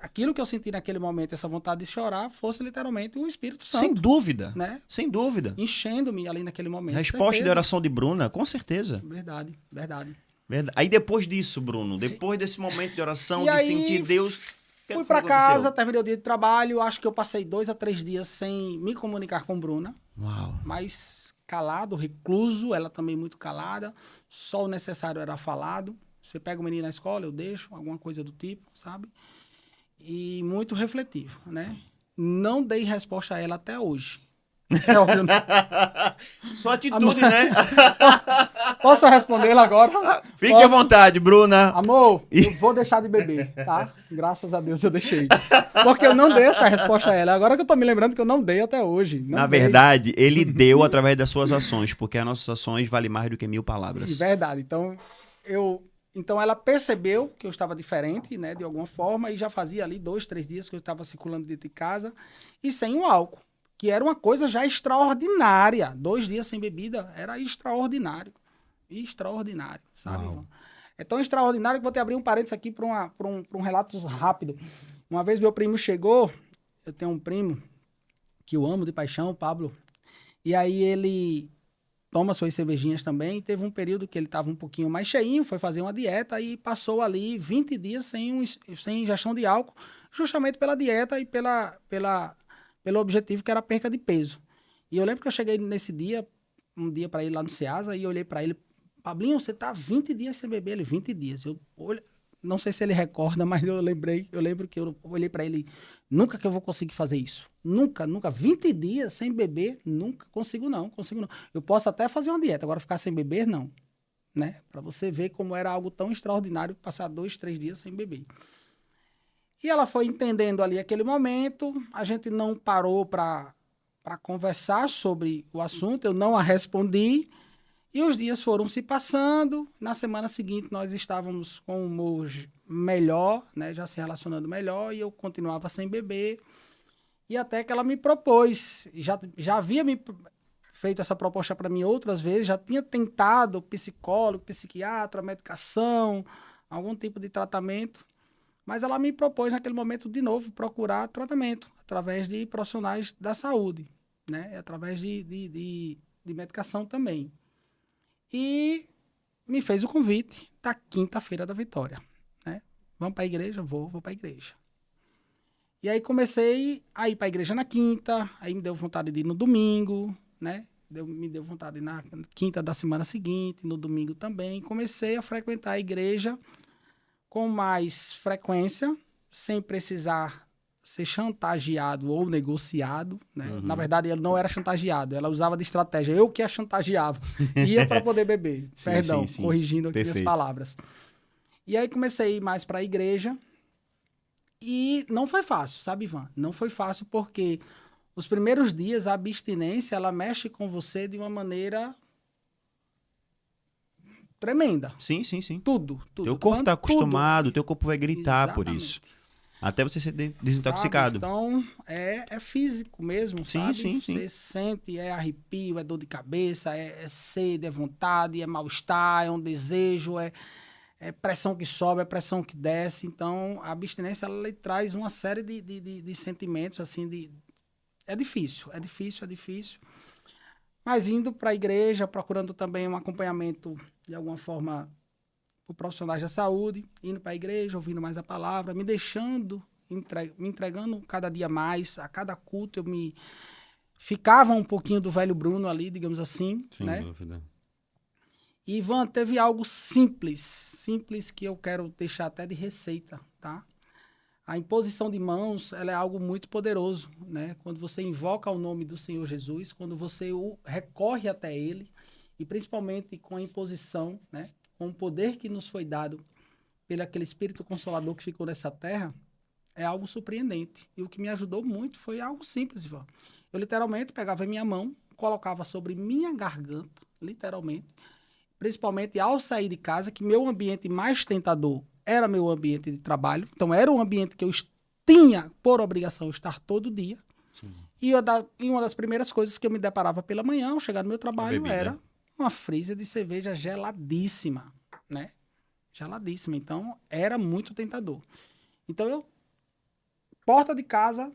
aquilo que eu senti naquele momento, essa vontade de chorar, fosse literalmente o Espírito Santo. Sem dúvida. Né? Sem dúvida. Enchendo-me ali naquele momento. Resposta de oração de Bruna, com certeza. Verdade. Aí depois disso, Bruno, depois desse momento de oração, e de aí, sentir Deus... Fui pra casa, terminei o dia de trabalho, acho que eu passei 2 a 3 dias sem me comunicar com Bruna. Uau. Mas calado, recluso, ela também muito calada, só o necessário era falado. Você pega o menino na escola, eu deixo, alguma coisa do tipo, sabe? E muito refletivo, né? Não dei resposta a ela até hoje. Sua atitude, né? Posso respondê-la agora? Fique à vontade, Bruna. Amor, eu vou deixar de beber, tá? Graças a Deus eu deixei. Porque eu não dei essa resposta a ela. Agora que eu tô me lembrando que eu não dei até hoje. Na verdade, ele deu através das suas ações, porque as nossas ações valem mais do que 1000 palavras. Verdade. Então ela percebeu que eu estava diferente, né? De alguma forma, e já fazia ali 2, 3 dias que eu estava circulando dentro de casa e sem o álcool. Que era uma coisa já extraordinária. 2 dias sem bebida era extraordinário. Extraordinário, sabe, Ivan? É tão extraordinário que vou te abrir um parênteses aqui para um relato rápido. Uma vez meu primo chegou, eu tenho um primo que eu amo de paixão, o Pablo, e aí ele toma suas cervejinhas também, e teve um período que ele estava um pouquinho mais cheinho, foi fazer uma dieta e passou ali 20 dias sem ingestão de álcool, justamente pela dieta e pelo objetivo que era a perca de peso. E eu lembro que eu cheguei nesse dia, um dia para ele lá no Ceasa, e eu olhei para ele, Pablinho, você tá 20 dias sem beber? Ele, 20 dias. Não sei se ele recorda, mas eu lembro que eu olhei para ele, nunca que eu vou conseguir fazer isso. Nunca. 20 dias sem beber, nunca. Consigo não. Eu posso até fazer uma dieta, agora ficar sem beber, não. Né? Para você ver como era algo tão extraordinário passar 2, 3 dias sem beber. E ela foi entendendo ali aquele momento, a gente não parou para conversar sobre o assunto, eu não a respondi, e os dias foram se passando. Na semana seguinte nós estávamos com um humor melhor, né, já se relacionando melhor, e eu continuava sem beber, e até que ela me propôs, já havia feito essa proposta para mim outras vezes, já tinha tentado psicólogo, psiquiatra, medicação, algum tipo de tratamento, mas ela me propôs naquele momento de novo procurar tratamento através de profissionais da saúde, né? Através de medicação também. E me fez o convite da Quinta-feira da Vitória, né? Vamos para a igreja? Vou para a igreja. E aí comecei a ir para a igreja na quinta, aí me deu vontade de ir no domingo, né? Me deu vontade de ir na quinta da semana seguinte, no domingo também. Comecei a frequentar a igreja com mais frequência, sem precisar ser chantageado ou negociado, né? Uhum. Na verdade, ele não era chantageado, ela usava de estratégia. Eu que a chantageava. Ia para poder beber. Sim, Perdão, sim. corrigindo aqui Perfeito. as palavras. E aí comecei a ir mais para a igreja. E não foi fácil, sabe, Ivan? Não foi fácil porque os primeiros dias a abstinência, ela mexe com você de uma maneira tremenda. Sim. Tudo. Teu corpo está Falando tudo. acostumado, teu corpo vai gritar por Exatamente. isso. Até você ser desintoxicado. Sabe? Então, é físico mesmo, Sim, sabe? sim. Você sente, é arrepio, é dor de cabeça, é sede, é vontade, é mal-estar, é um desejo, é pressão que sobe, é pressão que desce. Então, a abstinência, ela lhe traz uma série de sentimentos, assim, É difícil. Mas indo para a igreja, procurando também um acompanhamento, de alguma forma, por profissionais da saúde, indo para a igreja, ouvindo mais a palavra, me deixando, me entregando cada dia mais, a cada culto eu me ficava um pouquinho do velho Bruno ali, digamos assim, Sem né? dúvida. E, Ivan, teve algo simples que eu quero deixar até de receita, tá? A imposição de mãos, ela é algo muito poderoso, né? Quando você invoca o nome do Senhor Jesus, quando você recorre até Ele, e principalmente com a imposição, né? Com o poder que nos foi dado pelo aquele Espírito Consolador que ficou nessa terra, é algo surpreendente. E o que me ajudou muito foi algo simples, Ivan. Eu literalmente pegava a minha mão, colocava sobre minha garganta, literalmente, principalmente ao sair de casa, que meu ambiente mais tentador era meu ambiente de trabalho. Então, era um ambiente que eu tinha, por obrigação, estar todo dia. Sim. E uma das primeiras coisas que eu me deparava pela manhã, ao chegar no meu trabalho, era uma freezer de cerveja geladíssima, né? Geladíssima. Então, era muito tentador. Então, porta de casa,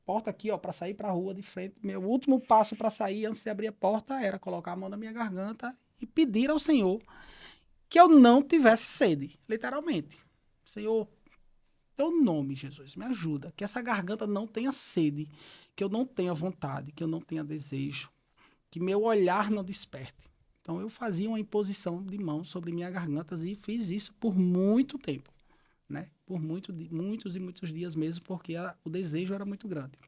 porta aqui, ó, para sair para a rua de frente. Meu último passo para sair, antes de abrir a porta, era colocar a mão na minha garganta e pedir ao Senhor que eu não tivesse sede, literalmente. Senhor, teu nome, Jesus, me ajuda, que essa garganta não tenha sede, que eu não tenha vontade, que eu não tenha desejo, que meu olhar não desperte. Então, eu fazia uma imposição de mão sobre minha garganta e fiz isso por muito tempo, né? Por muitos e muitos dias mesmo, porque o desejo era muito grande.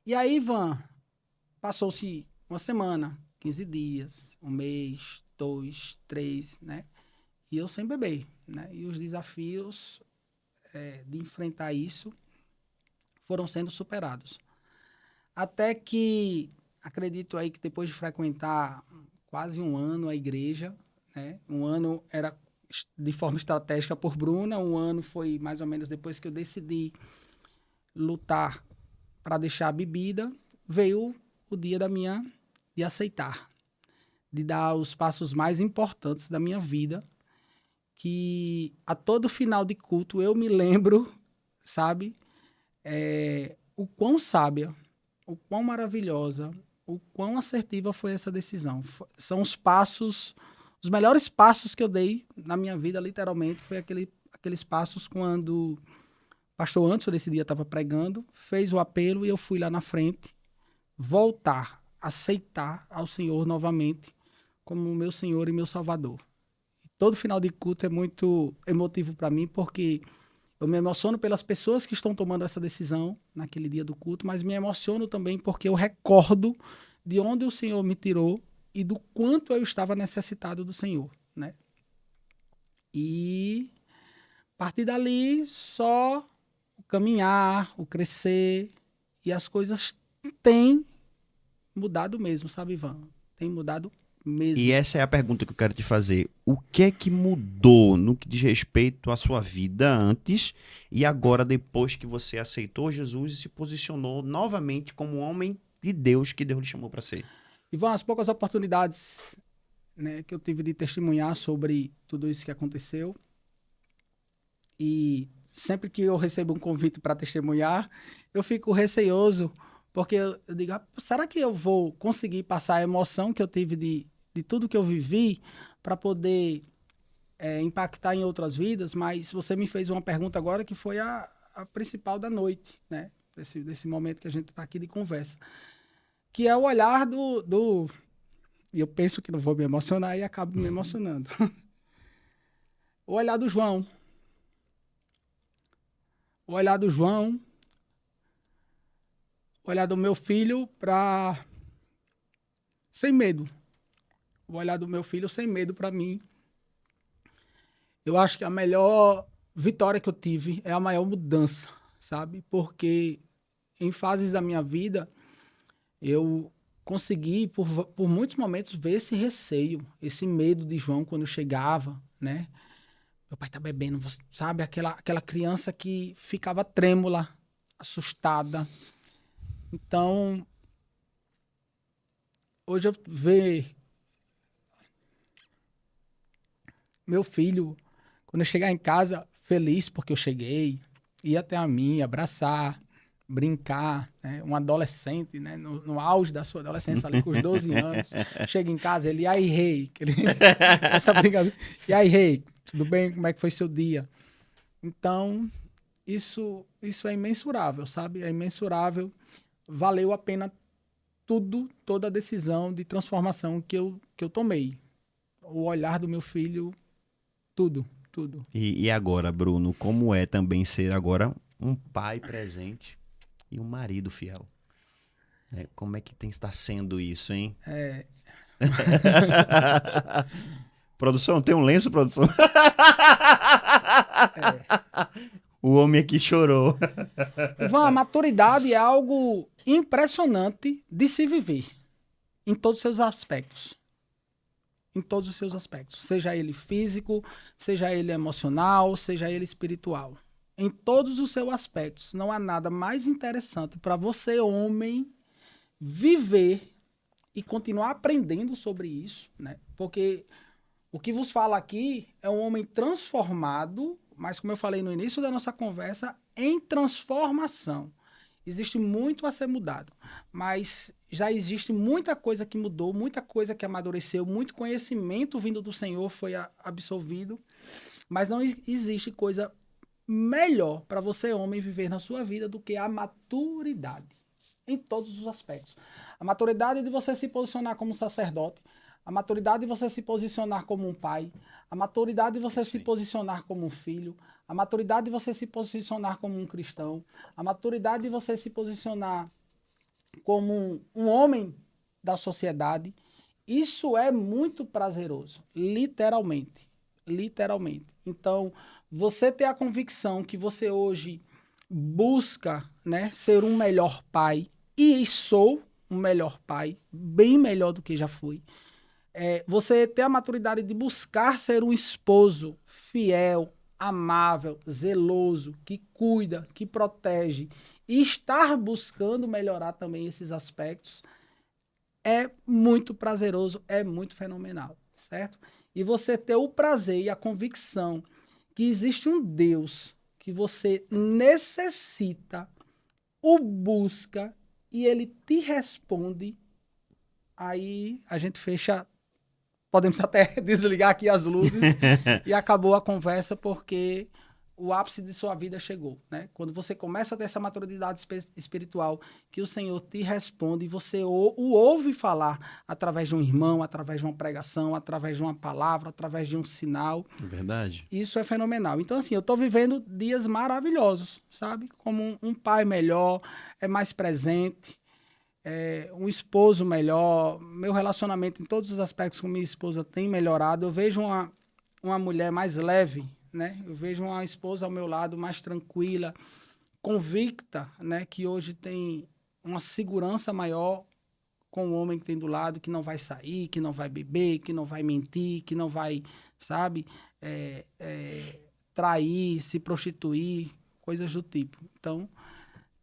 E aí, Ivan, passou-se uma semana, 15 dias, um mês, 2, 3, né? E eu sem beber, né? E os desafios de enfrentar isso foram sendo superados. Até que, acredito aí que depois de frequentar quase um ano a igreja, né? Um ano era de forma estratégica por Bruna, um ano foi mais ou menos depois que eu decidi lutar para deixar a bebida, veio o dia de aceitar, de dar os passos mais importantes da minha vida, que a todo final de culto eu me lembro, sabe, o quão sábia, o quão maravilhosa, o quão assertiva foi essa decisão. São os melhores passos que eu dei na minha vida, literalmente, foi aqueles passos quando o pastor Anderson, nesse dia, estava pregando, fez o apelo e eu fui lá na frente, voltar, aceitar ao Senhor novamente como meu Senhor e meu Salvador. E todo final de culto é muito emotivo para mim, porque eu me emociono pelas pessoas que estão tomando essa decisão naquele dia do culto, mas me emociono também porque eu recordo de onde o Senhor me tirou e do quanto eu estava necessitado do Senhor, né? E a partir dali, só o caminhar, o crescer, e as coisas têm mudado mesmo, sabe, Ivan? Tem mudado mesmo. E essa é a pergunta que eu quero te fazer. O que é que mudou no que diz respeito à sua vida antes e agora, depois que você aceitou Jesus e se posicionou novamente como um homem de Deus que Deus lhe chamou para ser. E vão as poucas oportunidades, né, que eu tive de testemunhar sobre tudo isso que aconteceu. E sempre que eu recebo um convite para testemunhar, eu fico receoso, porque eu digo, será que eu vou conseguir passar a emoção que eu tive de tudo que eu vivi para poder impactar em outras vidas? Mas você me fez uma pergunta agora que foi a principal da noite, né? Desse momento que a gente está aqui de conversa. Que é o olhar do... E eu penso que não vou me emocionar e acabo me emocionando. O olhar do João. O olhar do João. O olhar do meu filho para... Sem medo. O olhar do meu filho sem medo para mim. Eu acho que a melhor vitória que eu tive é a maior mudança, sabe? Porque em fases da minha vida, eu consegui, por muitos momentos, ver esse receio, esse medo de João quando chegava, né? Meu pai tá bebendo, sabe? Aquela criança que ficava trêmula, assustada. Então, hoje eu vejo meu filho, quando eu chegar em casa, feliz porque eu cheguei, ir até a mim, abraçar, brincar, né? Um adolescente, né? No auge da sua adolescência, ali com os 12 anos, chega em casa, ele, e aí, rei? Essa brincadeira. E aí, rei? Tudo bem? Como é que foi seu dia? Então, isso é imensurável, sabe? É imensurável. Valeu a pena toda a decisão de transformação que eu tomei. O olhar do meu filho, tudo. E agora, Bruno, como é também ser agora um pai presente e um marido fiel? Como é que está sendo isso, hein? Produção, tem um lenço, produção? O homem aqui chorou. Ivan, a maturidade é algo impressionante de se viver em todos os seus aspectos. Em todos os seus aspectos. Seja ele físico, seja ele emocional, seja ele espiritual. Em todos os seus aspectos. Não há nada mais interessante para você, homem, viver e continuar aprendendo sobre isso, né? Porque o que vos fala aqui é um homem transformado, mas como eu falei no início da nossa conversa, em transformação. Existe muito a ser mudado, mas já existe muita coisa que mudou, muita coisa que amadureceu, muito conhecimento vindo do Senhor foi absorvido, mas não existe coisa melhor para você, homem, viver na sua vida do que a maturidade, em todos os aspectos. A maturidade de você se posicionar como sacerdote, a maturidade de você se posicionar como um pai, a maturidade de você se posicionar como um filho, a maturidade de você se posicionar como um cristão, a maturidade de você se posicionar como um homem da sociedade, isso é muito prazeroso, literalmente. Então, você ter a convicção que você hoje busca, né, ser um melhor pai, e sou um melhor pai, bem melhor do que já fui. Você ter a maturidade de buscar ser um esposo fiel, amável, zeloso, que cuida, que protege, e estar buscando melhorar também esses aspectos, é muito prazeroso, é muito fenomenal, certo? E você ter o prazer e a convicção que existe um Deus que você necessita, o busca e ele te responde, aí a gente fecha. Podemos até desligar aqui as luzes e acabou a conversa porque o ápice de sua vida chegou, né? Quando você começa a ter essa maturidade espiritual, que o Senhor te responde e você o ouve falar através de um irmão, através de uma pregação, através de uma palavra, através de um sinal. É verdade. Isso é fenomenal. Então, assim, eu estou vivendo dias maravilhosos, sabe? Como um pai melhor, mais presente, um esposo melhor, meu relacionamento em todos os aspectos com minha esposa tem melhorado. Eu vejo uma mulher mais leve, né? Eu vejo uma esposa ao meu lado mais tranquila, convicta, né? Que hoje tem uma segurança maior com o homem que tem do lado, que não vai sair, que não vai beber, que não vai mentir, que não vai, sabe, trair, se prostituir, coisas do tipo. Então,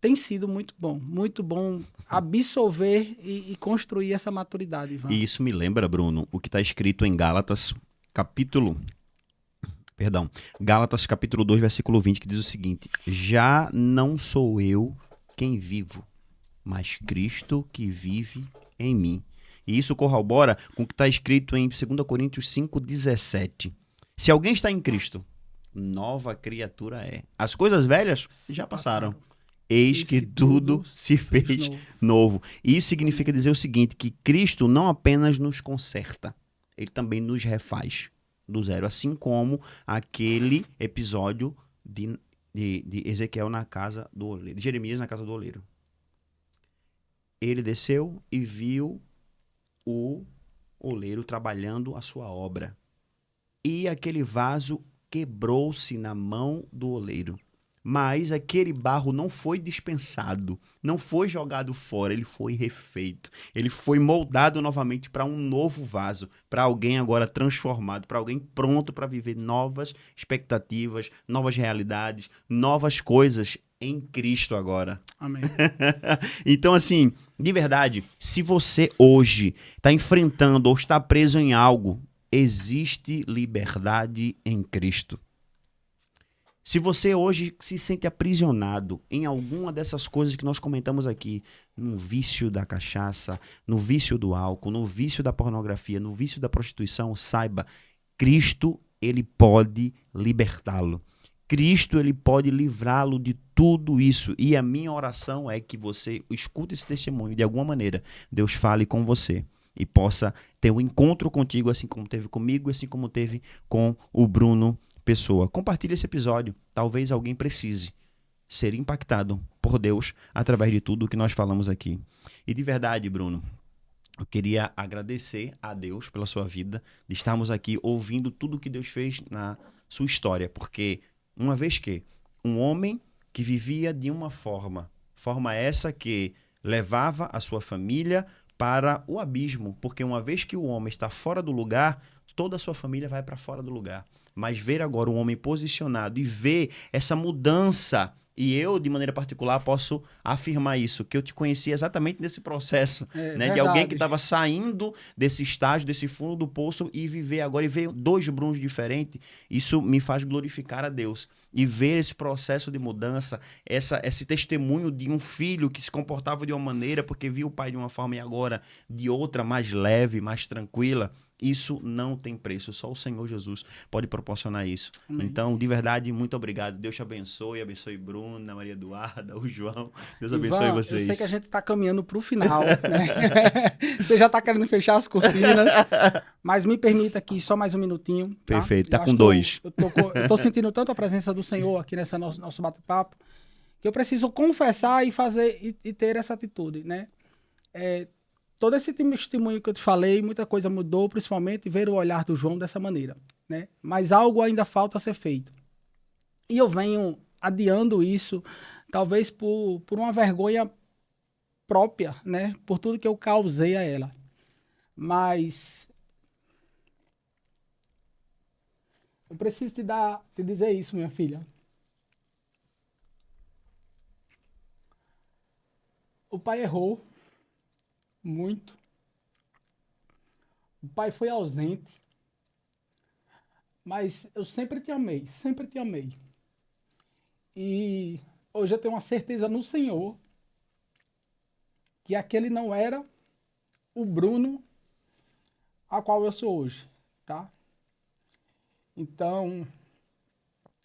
tem sido muito bom absorver e construir essa maturidade, Ivan. E isso me lembra, Bruno, o que está escrito em Gálatas capítulo 2, versículo 20, que diz o seguinte: já não sou eu quem vivo, mas Cristo que vive em mim. E isso corrobora com o que está escrito em 2 Coríntios 5,17. Se alguém está em Cristo, nova criatura é. As coisas velhas já passaram. Eis que tudo se fez novo. E isso significa dizer o seguinte, que Cristo não apenas nos conserta, ele também nos refaz do zero. Assim como aquele episódio de Ezequiel na casa do oleiro, de Jeremias na casa do oleiro. Ele desceu e viu o oleiro trabalhando a sua obra. E aquele vaso quebrou-se na mão do oleiro. Mas aquele barro não foi dispensado, não foi jogado fora, ele foi refeito. Ele foi moldado novamente para um novo vaso, para alguém agora transformado, para alguém pronto para viver novas expectativas, novas realidades, novas coisas em Cristo agora. Amém. Então, assim, de verdade, se você hoje está enfrentando ou está preso em algo, existe liberdade em Cristo. Se você hoje se sente aprisionado em alguma dessas coisas que nós comentamos aqui, no vício da cachaça, no vício do álcool, no vício da pornografia, no vício da prostituição, saiba, Cristo, ele pode libertá-lo. Cristo, ele pode livrá-lo de tudo isso. E a minha oração é que você escute esse testemunho de alguma maneira. Deus fale com você e possa ter um encontro contigo, assim como teve comigo, assim como teve com o Bruno Pessoa. Compartilhe esse episódio. Talvez alguém precise ser impactado por Deus através de tudo que nós falamos aqui. E de verdade, Bruno, eu queria agradecer a Deus pela sua vida, de estarmos aqui ouvindo tudo que Deus fez na sua história, porque uma vez que um homem que vivia de uma forma essa que levava a sua família para o abismo, porque uma vez que o homem está fora do lugar, toda a sua família vai para fora do lugar. Mas ver agora um homem posicionado e ver essa mudança, e eu, de maneira particular, posso afirmar isso, que eu te conheci exatamente nesse processo, né, de alguém que estava saindo desse estágio, desse fundo do poço e viver agora, e ver dois Brunos diferentes, isso me faz glorificar a Deus. E ver esse processo de mudança, esse testemunho de um filho que se comportava de uma maneira porque viu o pai de uma forma e agora de outra, mais leve, mais tranquila, isso não tem preço, só o Senhor Jesus pode proporcionar isso. Amém. Então, de verdade, muito obrigado. Deus te abençoe Bruna, Maria Eduarda, o João. Deus abençoe vocês. Eu sei que a gente está caminhando para o final, né? Você já está querendo fechar as cortinas, mas me permita aqui só mais um minutinho. Tá? Perfeito, tá com dois. Eu tô sentindo tanto a presença do Senhor aqui nesse nosso bate-papo, que eu preciso confessar e fazer e ter essa atitude, né? Todo esse testemunho que eu te falei, muita coisa mudou, principalmente ver o olhar do João dessa maneira, né? Mas algo ainda falta ser feito. E eu venho adiando isso, talvez por uma vergonha própria, né? Por tudo que eu causei a ela. Mas eu preciso te dizer isso, minha filha. O pai errou. Muito. O pai foi ausente. Mas eu sempre te amei, sempre te amei. E hoje eu tenho uma certeza no Senhor que aquele não era o Bruno a qual eu sou hoje, tá? Então,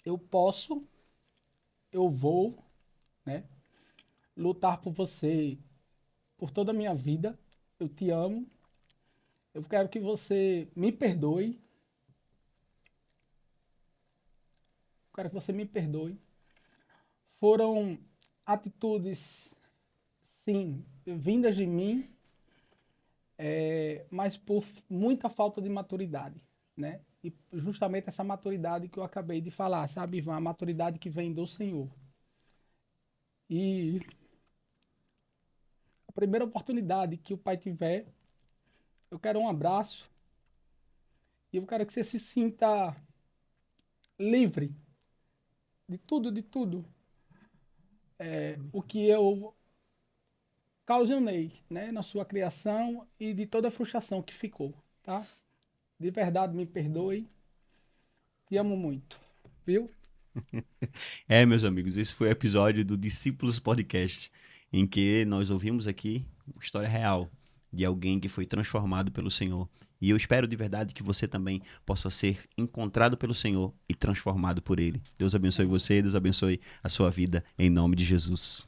eu vou, né, lutar por você por toda a minha vida. Eu te amo. Eu quero que você me perdoe. Eu quero que você me perdoe. Foram atitudes, sim, vindas de mim, mas por muita falta de maturidade, né? E justamente essa maturidade que eu acabei de falar, sabe, Ivan? A maturidade que vem do Senhor. E a primeira oportunidade que o pai tiver, eu quero um abraço e eu quero que você se sinta livre de tudo, o que eu causei, né, na sua criação e de toda a frustração que ficou, tá? De verdade, me perdoe. Te amo muito, viu? Meus amigos, esse foi o episódio do Discípulos Podcast, em que nós ouvimos aqui uma história real de alguém que foi transformado pelo Senhor. E eu espero de verdade que você também possa ser encontrado pelo Senhor e transformado por Ele. Deus abençoe você, Deus abençoe a sua vida, em nome de Jesus.